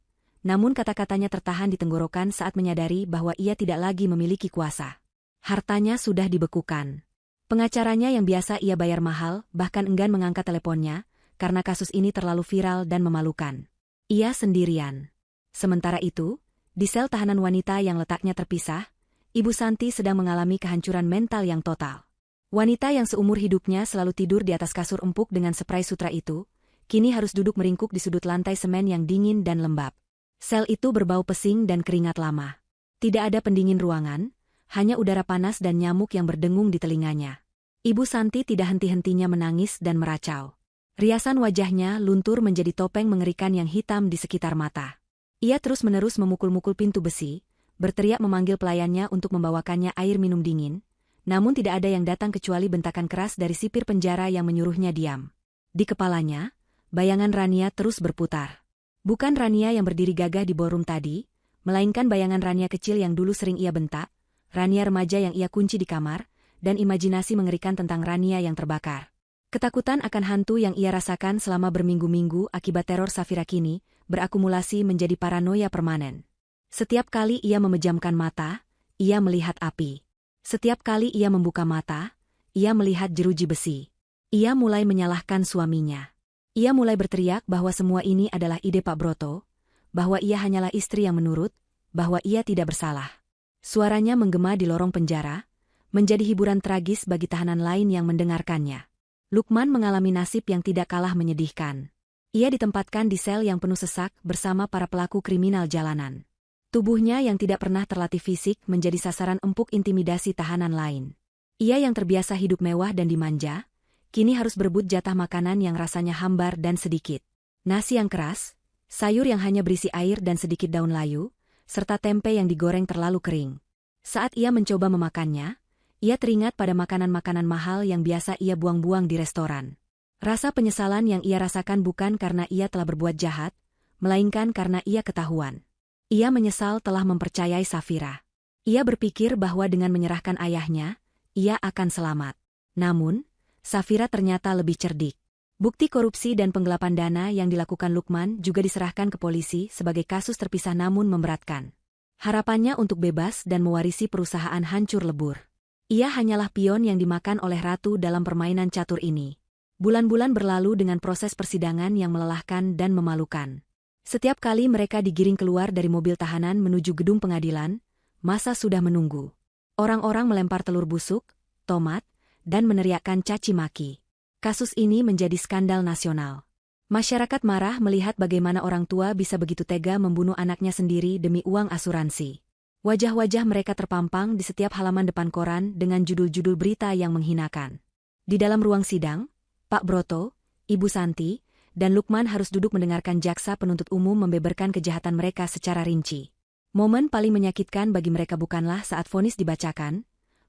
namun kata-katanya tertahan di tenggorokan saat menyadari bahwa ia tidak lagi memiliki kuasa. Hartanya sudah dibekukan. Pengacaranya yang biasa ia bayar mahal, bahkan enggan mengangkat teleponnya, karena kasus ini terlalu viral dan memalukan. Ia sendirian. Sementara itu, di sel tahanan wanita yang letaknya terpisah, Ibu Santi sedang mengalami kehancuran mental yang total. Wanita yang seumur hidupnya selalu tidur di atas kasur empuk dengan spray sutra itu, kini harus duduk meringkuk di sudut lantai semen yang dingin dan lembab. Sel itu berbau pesing dan keringat lama. Tidak ada pendingin ruangan, hanya udara panas dan nyamuk yang berdengung di telinganya. Ibu Santi tidak henti-hentinya menangis dan meracau. Riasan wajahnya luntur menjadi topeng mengerikan yang hitam di sekitar mata. Ia terus-menerus memukul-mukul pintu besi, berteriak memanggil pelayannya untuk membawakannya air minum dingin, namun tidak ada yang datang kecuali bentakan keras dari sipir penjara yang menyuruhnya diam. Di kepalanya, bayangan Rania terus berputar. Bukan Rania yang berdiri gagah di ballroom tadi, melainkan bayangan Rania kecil yang dulu sering ia bentak, Rania remaja yang ia kunci di kamar, dan imajinasi mengerikan tentang Rania yang terbakar. Ketakutan akan hantu yang ia rasakan selama berminggu-minggu akibat teror Safira kini, berakumulasi menjadi paranoia permanen. Setiap kali ia memejamkan mata, ia melihat api. Setiap kali ia membuka mata, ia melihat jeruji besi. Ia mulai menyalahkan suaminya. Ia mulai berteriak bahwa semua ini adalah ide Pak Broto, bahwa ia hanyalah istri yang menurut, bahwa ia tidak bersalah. Suaranya menggema di lorong penjara, menjadi hiburan tragis bagi tahanan lain yang mendengarkannya. Lukman mengalami nasib yang tidak kalah menyedihkan. Ia ditempatkan di sel yang penuh sesak bersama para pelaku kriminal jalanan. Tubuhnya yang tidak pernah terlatih fisik menjadi sasaran empuk intimidasi tahanan lain. Ia yang terbiasa hidup mewah dan dimanja, kini harus berebut jatah makanan yang rasanya hambar dan sedikit. Nasi yang keras, sayur yang hanya berisi air dan sedikit daun layu, serta tempe yang digoreng terlalu kering. Saat ia mencoba memakannya, ia teringat pada makanan-makanan mahal yang biasa ia buang-buang di restoran. Rasa penyesalan yang ia rasakan bukan karena ia telah berbuat jahat, melainkan karena ia ketahuan. Ia menyesal telah mempercayai Safira. Ia berpikir bahwa dengan menyerahkan ayahnya, ia akan selamat. Namun, Safira ternyata lebih cerdik. Bukti korupsi dan penggelapan dana yang dilakukan Lukman juga diserahkan ke polisi sebagai kasus terpisah namun memberatkan. Harapannya untuk bebas dan mewarisi perusahaan hancur lebur. Ia hanyalah pion yang dimakan oleh ratu dalam permainan catur ini. Bulan-bulan berlalu dengan proses persidangan yang melelahkan dan memalukan. Setiap kali mereka digiring keluar dari mobil tahanan menuju gedung pengadilan, masa sudah menunggu. Orang-orang melempar telur busuk, tomat, dan meneriakkan caci maki. Kasus ini menjadi skandal nasional. Masyarakat marah melihat bagaimana orang tua bisa begitu tega membunuh anaknya sendiri demi uang asuransi. Wajah-wajah mereka terpampang di setiap halaman depan koran dengan judul-judul berita yang menghinakan. Di dalam ruang sidang, Pak Broto, Ibu Santi, dan Lukman harus duduk mendengarkan jaksa penuntut umum membeberkan kejahatan mereka secara rinci. Momen paling menyakitkan bagi mereka bukanlah saat vonis dibacakan,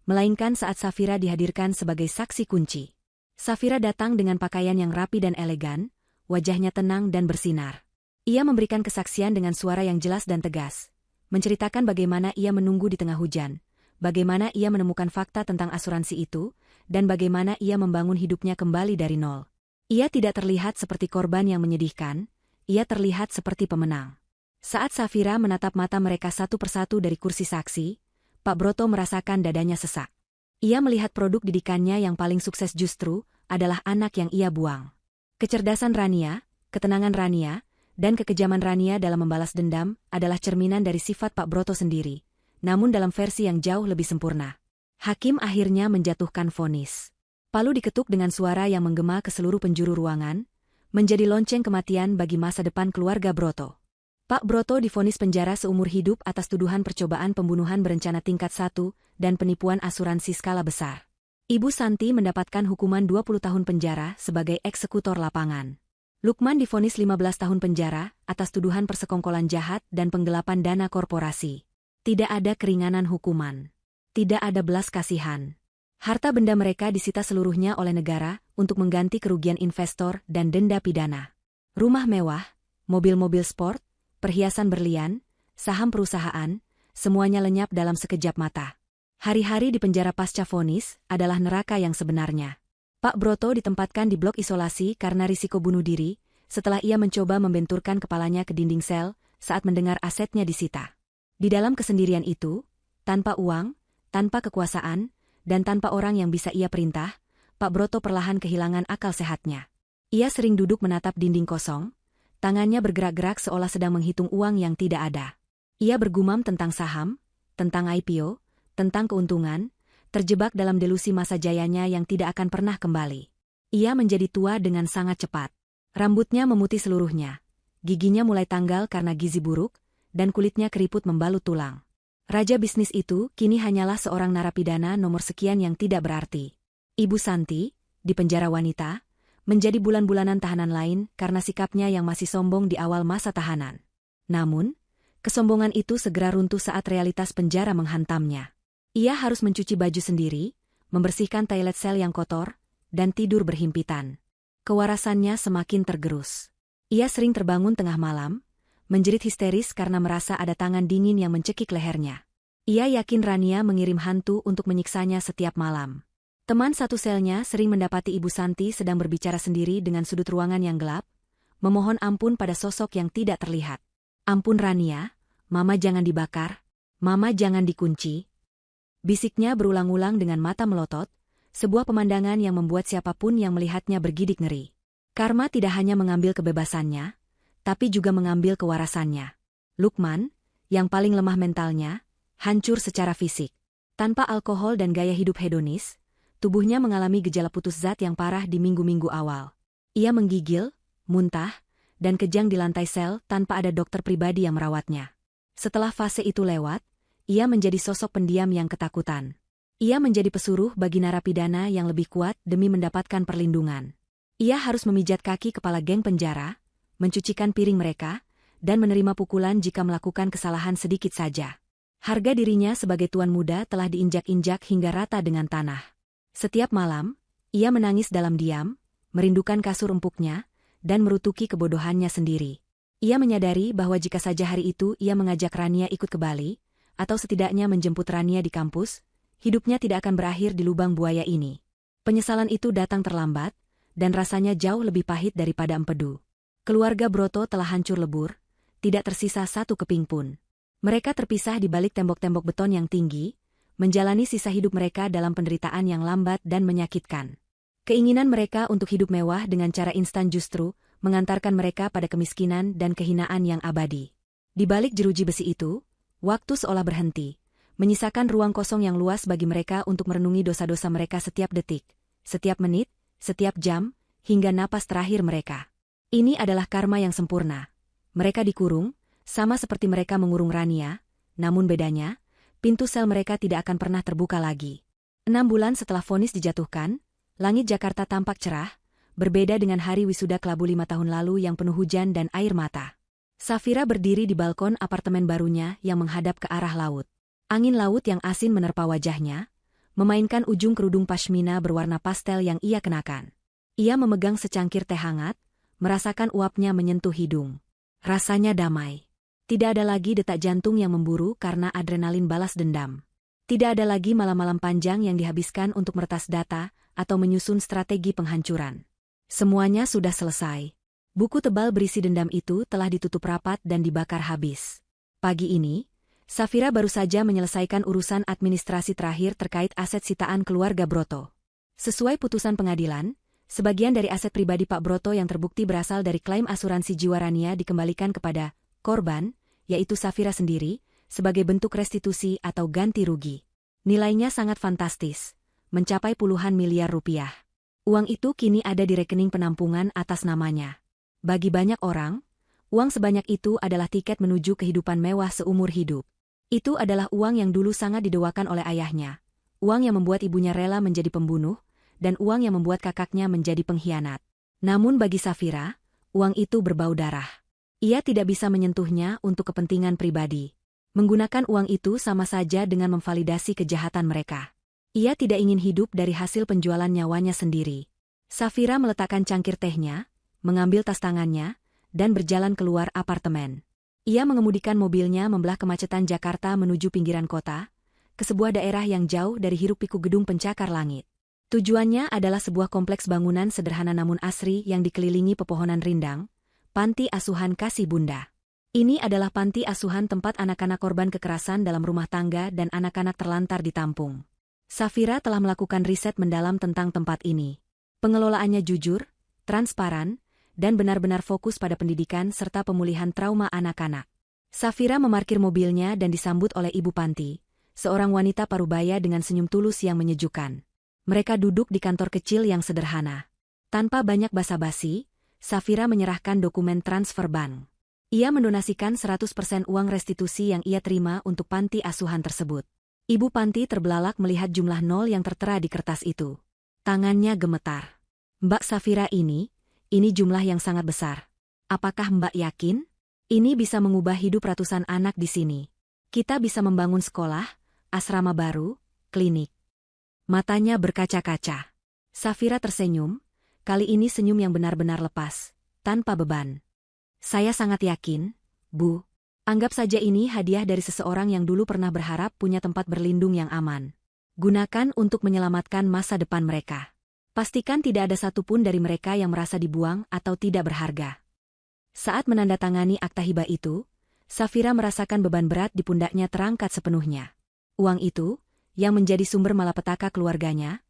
melainkan saat Safira dihadirkan sebagai saksi kunci. Safira datang dengan pakaian yang rapi dan elegan, wajahnya tenang dan bersinar. Ia memberikan kesaksian dengan suara yang jelas dan tegas, menceritakan bagaimana ia menunggu di tengah hujan, bagaimana ia menemukan fakta tentang asuransi itu, dan bagaimana ia membangun hidupnya kembali dari nol. Ia tidak terlihat seperti korban yang menyedihkan, ia terlihat seperti pemenang. Saat Safira menatap mata mereka satu persatu dari kursi saksi, Pak Broto merasakan dadanya sesak. Ia melihat produk didikannya yang paling sukses justru adalah anak yang ia buang. Kecerdasan Rania, ketenangan Rania, dan kekejaman Rania dalam membalas dendam adalah cerminan dari sifat Pak Broto sendiri, namun dalam versi yang jauh lebih sempurna. Hakim akhirnya menjatuhkan vonis. Palu diketuk dengan suara yang menggema ke seluruh penjuru ruangan, menjadi lonceng kematian bagi masa depan keluarga Broto. Pak Broto divonis penjara seumur hidup atas tuduhan percobaan pembunuhan berencana tingkat 1 dan penipuan asuransi skala besar. Ibu Santi mendapatkan hukuman 20 tahun penjara sebagai eksekutor lapangan. Lukman divonis 15 tahun penjara atas tuduhan persekongkolan jahat dan penggelapan dana korporasi. Tidak ada keringanan hukuman. Tidak ada belas kasihan. Harta benda mereka disita seluruhnya oleh negara untuk mengganti kerugian investor dan denda pidana. Rumah mewah, mobil-mobil sport, perhiasan berlian, saham perusahaan, semuanya lenyap dalam sekejap mata. Hari-hari di penjara pasca vonis adalah neraka yang sebenarnya. Pak Broto ditempatkan di blok isolasi karena risiko bunuh diri, setelah ia mencoba membenturkan kepalanya ke dinding sel saat mendengar asetnya disita. Di dalam kesendirian itu, tanpa uang, tanpa kekuasaan, dan tanpa orang yang bisa ia perintah, Pak Broto perlahan kehilangan akal sehatnya. Ia sering duduk menatap dinding kosong, tangannya bergerak-gerak seolah sedang menghitung uang yang tidak ada. Ia bergumam tentang saham, tentang IPO, tentang keuntungan, terjebak dalam delusi masa jayanya yang tidak akan pernah kembali. Ia menjadi tua dengan sangat cepat. Rambutnya memutih seluruhnya, giginya mulai tanggal karena gizi buruk, dan kulitnya keriput membalut tulang. Raja bisnis itu kini hanyalah seorang narapidana nomor sekian yang tidak berarti. Ibu Santi, di penjara wanita, menjadi bulan-bulanan tahanan lain karena sikapnya yang masih sombong di awal masa tahanan. Namun, kesombongan itu segera runtuh saat realitas penjara menghantamnya. Ia harus mencuci baju sendiri, membersihkan toilet sel yang kotor, dan tidur berhimpitan. Kewarasannya semakin tergerus. Ia sering terbangun tengah malam, menjerit histeris karena merasa ada tangan dingin yang mencekik lehernya. Ia yakin Rania mengirim hantu untuk menyiksanya setiap malam. Teman satu selnya sering mendapati Ibu Santi sedang berbicara sendiri dengan sudut ruangan yang gelap, memohon ampun pada sosok yang tidak terlihat. "Ampun Rania, Mama jangan dibakar, Mama jangan dikunci." Bisiknya berulang-ulang dengan mata melotot, sebuah pemandangan yang membuat siapapun yang melihatnya bergidik ngeri. Karma tidak hanya mengambil kebebasannya, tapi juga mengambil kewarasannya. Lukman, yang paling lemah mentalnya, hancur secara fisik. Tanpa alkohol dan gaya hidup hedonis, tubuhnya mengalami gejala putus zat yang parah di minggu-minggu awal. Ia menggigil, muntah, dan kejang di lantai sel tanpa ada dokter pribadi yang merawatnya. Setelah fase itu lewat, ia menjadi sosok pendiam yang ketakutan. Ia menjadi pesuruh bagi narapidana yang lebih kuat demi mendapatkan perlindungan. Ia harus memijat kaki kepala geng penjara, mencucikan piring mereka, dan menerima pukulan jika melakukan kesalahan sedikit saja. Harga dirinya sebagai tuan muda telah diinjak-injak hingga rata dengan tanah. Setiap malam, ia menangis dalam diam, merindukan kasur empuknya, dan merutuki kebodohannya sendiri. Ia menyadari bahwa jika saja hari itu ia mengajak Rania ikut ke Bali, atau setidaknya menjemput Rania di kampus, hidupnya tidak akan berakhir di lubang buaya ini. Penyesalan itu datang terlambat, dan rasanya jauh lebih pahit daripada empedu. Keluarga Broto telah hancur lebur, tidak tersisa satu keping pun. Mereka terpisah di balik tembok-tembok beton yang tinggi, menjalani sisa hidup mereka dalam penderitaan yang lambat dan menyakitkan. Keinginan mereka untuk hidup mewah dengan cara instan justru mengantarkan mereka pada kemiskinan dan kehinaan yang abadi. Di balik jeruji besi itu, waktu seolah berhenti, menyisakan ruang kosong yang luas bagi mereka untuk merenungi dosa-dosa mereka setiap detik, setiap menit, setiap jam, hingga napas terakhir mereka. Ini adalah karma yang sempurna. Mereka dikurung, sama seperti mereka mengurung Rania, namun bedanya, pintu sel mereka tidak akan pernah terbuka lagi. 6 bulan setelah vonis dijatuhkan, langit Jakarta tampak cerah, berbeda dengan hari wisuda kelabu 5 tahun lalu yang penuh hujan dan air mata. Safira berdiri di balkon apartemen barunya yang menghadap ke arah laut. Angin laut yang asin menerpa wajahnya, memainkan ujung kerudung pashmina berwarna pastel yang ia kenakan. Ia memegang secangkir teh hangat, merasakan uapnya menyentuh hidung. Rasanya damai. Tidak ada lagi detak jantung yang memburu karena adrenalin balas dendam. Tidak ada lagi malam-malam panjang yang dihabiskan untuk meretas data atau menyusun strategi penghancuran. Semuanya sudah selesai. Buku tebal berisi dendam itu telah ditutup rapat dan dibakar habis. Pagi ini, Safira baru saja menyelesaikan urusan administrasi terakhir terkait aset sitaan keluarga Broto. Sesuai putusan pengadilan, sebagian dari aset pribadi Pak Broto yang terbukti berasal dari klaim asuransi jiwa Rania dikembalikan kepada korban, yaitu Safira sendiri, sebagai bentuk restitusi atau ganti rugi. Nilainya sangat fantastis, mencapai puluhan miliar rupiah. Uang itu kini ada di rekening penampungan atas namanya. Bagi banyak orang, uang sebanyak itu adalah tiket menuju kehidupan mewah seumur hidup. Itu adalah uang yang dulu sangat didewakan oleh ayahnya, uang yang membuat ibunya rela menjadi pembunuh, dan uang yang membuat kakaknya menjadi pengkhianat. Namun bagi Safira, uang itu berbau darah. Ia tidak bisa menyentuhnya untuk kepentingan pribadi. Menggunakan uang itu sama saja dengan memvalidasi kejahatan mereka. Ia tidak ingin hidup dari hasil penjualan nyawanya sendiri. Safira meletakkan cangkir tehnya, mengambil tas tangannya, dan berjalan keluar apartemen. Ia mengemudikan mobilnya membelah kemacetan Jakarta menuju pinggiran kota, ke sebuah daerah yang jauh dari hiruk-pikuk gedung pencakar langit. Tujuannya adalah sebuah kompleks bangunan sederhana namun asri yang dikelilingi pepohonan rindang, Panti Asuhan Kasih Bunda. Ini adalah panti asuhan tempat anak-anak korban kekerasan dalam rumah tangga dan anak-anak terlantar ditampung. Safira telah melakukan riset mendalam tentang tempat ini. Pengelolaannya jujur, transparan, dan benar-benar fokus pada pendidikan serta pemulihan trauma anak-anak. Safira memarkir mobilnya dan disambut oleh ibu panti, seorang wanita parubaya dengan senyum tulus yang menyejukkan. Mereka duduk di kantor kecil yang sederhana. Tanpa banyak basa-basi, Safira menyerahkan dokumen transfer bank. Ia mendonasikan 100% uang restitusi yang ia terima untuk panti asuhan tersebut. Ibu panti terbelalak melihat jumlah nol yang tertera di kertas itu. Tangannya gemetar. Mbak Safira ini jumlah yang sangat besar. Apakah Mbak yakin? Ini bisa mengubah hidup ratusan anak di sini. Kita bisa membangun sekolah, asrama baru, klinik. Matanya berkaca-kaca. Safira tersenyum, kali ini senyum yang benar-benar lepas, tanpa beban. Saya sangat yakin, Bu. Anggap saja ini hadiah dari seseorang yang dulu pernah berharap punya tempat berlindung yang aman. Gunakan untuk menyelamatkan masa depan mereka. Pastikan tidak ada satupun dari mereka yang merasa dibuang atau tidak berharga. Saat menandatangani akta hibah itu, Safira merasakan beban berat di pundaknya terangkat sepenuhnya. Uang itu, yang menjadi sumber malapetaka keluarganya,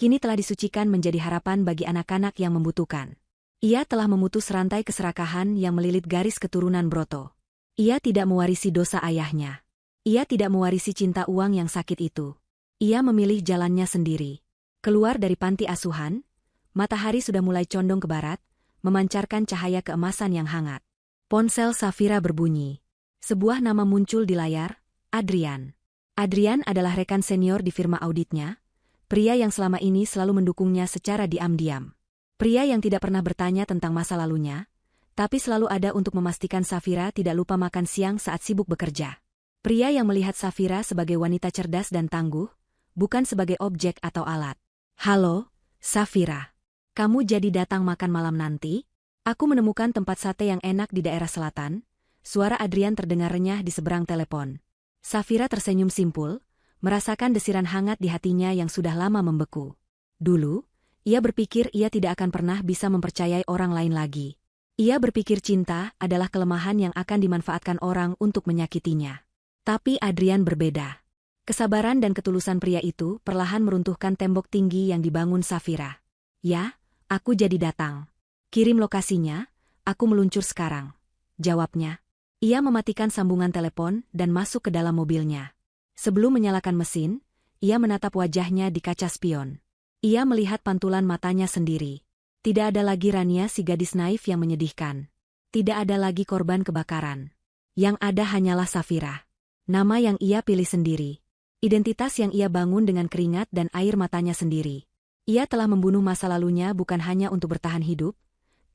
kini telah disucikan menjadi harapan bagi anak-anak yang membutuhkan. Ia telah memutus rantai keserakahan yang melilit garis keturunan Broto. Ia tidak mewarisi dosa ayahnya. Ia tidak mewarisi cinta uang yang sakit itu. Ia memilih jalannya sendiri. Keluar dari panti asuhan, matahari sudah mulai condong ke barat, memancarkan cahaya keemasan yang hangat. Ponsel Safira berbunyi. Sebuah nama muncul di layar, Adrian. Adrian adalah rekan senior di firma auditnya, pria yang selama ini selalu mendukungnya secara diam-diam. Pria yang tidak pernah bertanya tentang masa lalunya, tapi selalu ada untuk memastikan Safira tidak lupa makan siang saat sibuk bekerja. Pria yang melihat Safira sebagai wanita cerdas dan tangguh, bukan sebagai objek atau alat. Halo, Safira. Kamu jadi datang makan malam nanti? Aku menemukan tempat sate yang enak di daerah selatan. Suara Adrian terdengar renyah di seberang telepon. Safira tersenyum simpul, merasakan desiran hangat di hatinya yang sudah lama membeku. Dulu, ia berpikir ia tidak akan pernah bisa mempercayai orang lain lagi. Ia berpikir cinta adalah kelemahan yang akan dimanfaatkan orang untuk menyakitinya. Tapi Adrian berbeda. Kesabaran dan ketulusan pria itu perlahan meruntuhkan tembok tinggi yang dibangun Safira. Ya, aku jadi datang. Kirim lokasinya, aku meluncur sekarang. Jawabnya. Ia mematikan sambungan telepon dan masuk ke dalam mobilnya. Sebelum menyalakan mesin, ia menatap wajahnya di kaca spion. Ia melihat pantulan matanya sendiri. Tidak ada lagi Rania si gadis naif yang menyedihkan. Tidak ada lagi korban kebakaran. Yang ada hanyalah Safira. Nama yang ia pilih sendiri. Identitas yang ia bangun dengan keringat dan air matanya sendiri. Ia telah membunuh masa lalunya bukan hanya untuk bertahan hidup,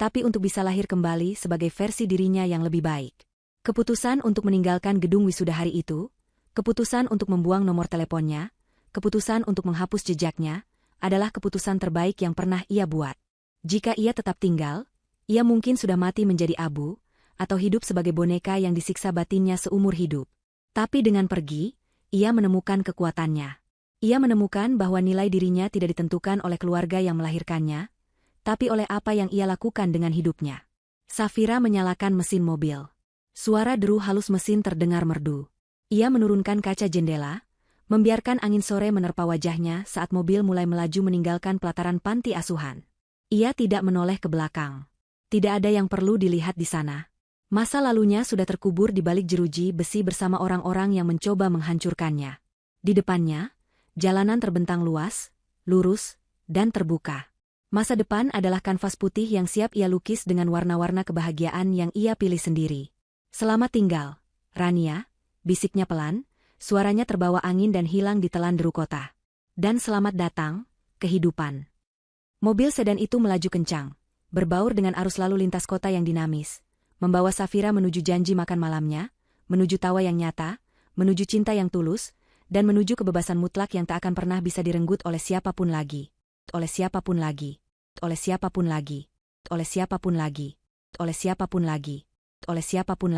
tapi untuk bisa lahir kembali sebagai versi dirinya yang lebih baik. Keputusan untuk meninggalkan gedung wisuda hari itu, keputusan untuk membuang nomor teleponnya, keputusan untuk menghapus jejaknya, adalah keputusan terbaik yang pernah ia buat. Jika ia tetap tinggal, ia mungkin sudah mati menjadi abu, atau hidup sebagai boneka yang disiksa batinnya seumur hidup. Tapi dengan pergi, ia menemukan kekuatannya. Ia menemukan bahwa nilai dirinya tidak ditentukan oleh keluarga yang melahirkannya, tapi oleh apa yang ia lakukan dengan hidupnya. Safira menyalakan mesin mobil. Suara deru halus mesin terdengar merdu. Ia menurunkan kaca jendela, membiarkan angin sore menerpa wajahnya saat mobil mulai melaju meninggalkan pelataran panti asuhan. Ia tidak menoleh ke belakang. Tidak ada yang perlu dilihat di sana. Masa lalunya sudah terkubur di balik jeruji besi bersama orang-orang yang mencoba menghancurkannya. Di depannya, jalanan terbentang luas, lurus, dan terbuka. Masa depan adalah kanvas putih yang siap ia lukis dengan warna-warna kebahagiaan yang ia pilih sendiri. Selamat tinggal, Rania, bisiknya pelan. Suaranya terbawa angin dan hilang ditelan deru kota. Dan selamat datang, kehidupan. Mobil sedan itu melaju kencang, berbaur dengan arus lalu lintas kota yang dinamis, membawa Safira menuju janji makan malamnya, menuju tawa yang nyata, menuju cinta yang tulus, dan menuju kebebasan mutlak yang tak akan pernah bisa direnggut oleh siapapun lagi. Oleh siapapun lagi. Oleh siapapun lagi. Oleh siapapun lagi. Oleh siapapun lagi. Oleh siapapun lagi.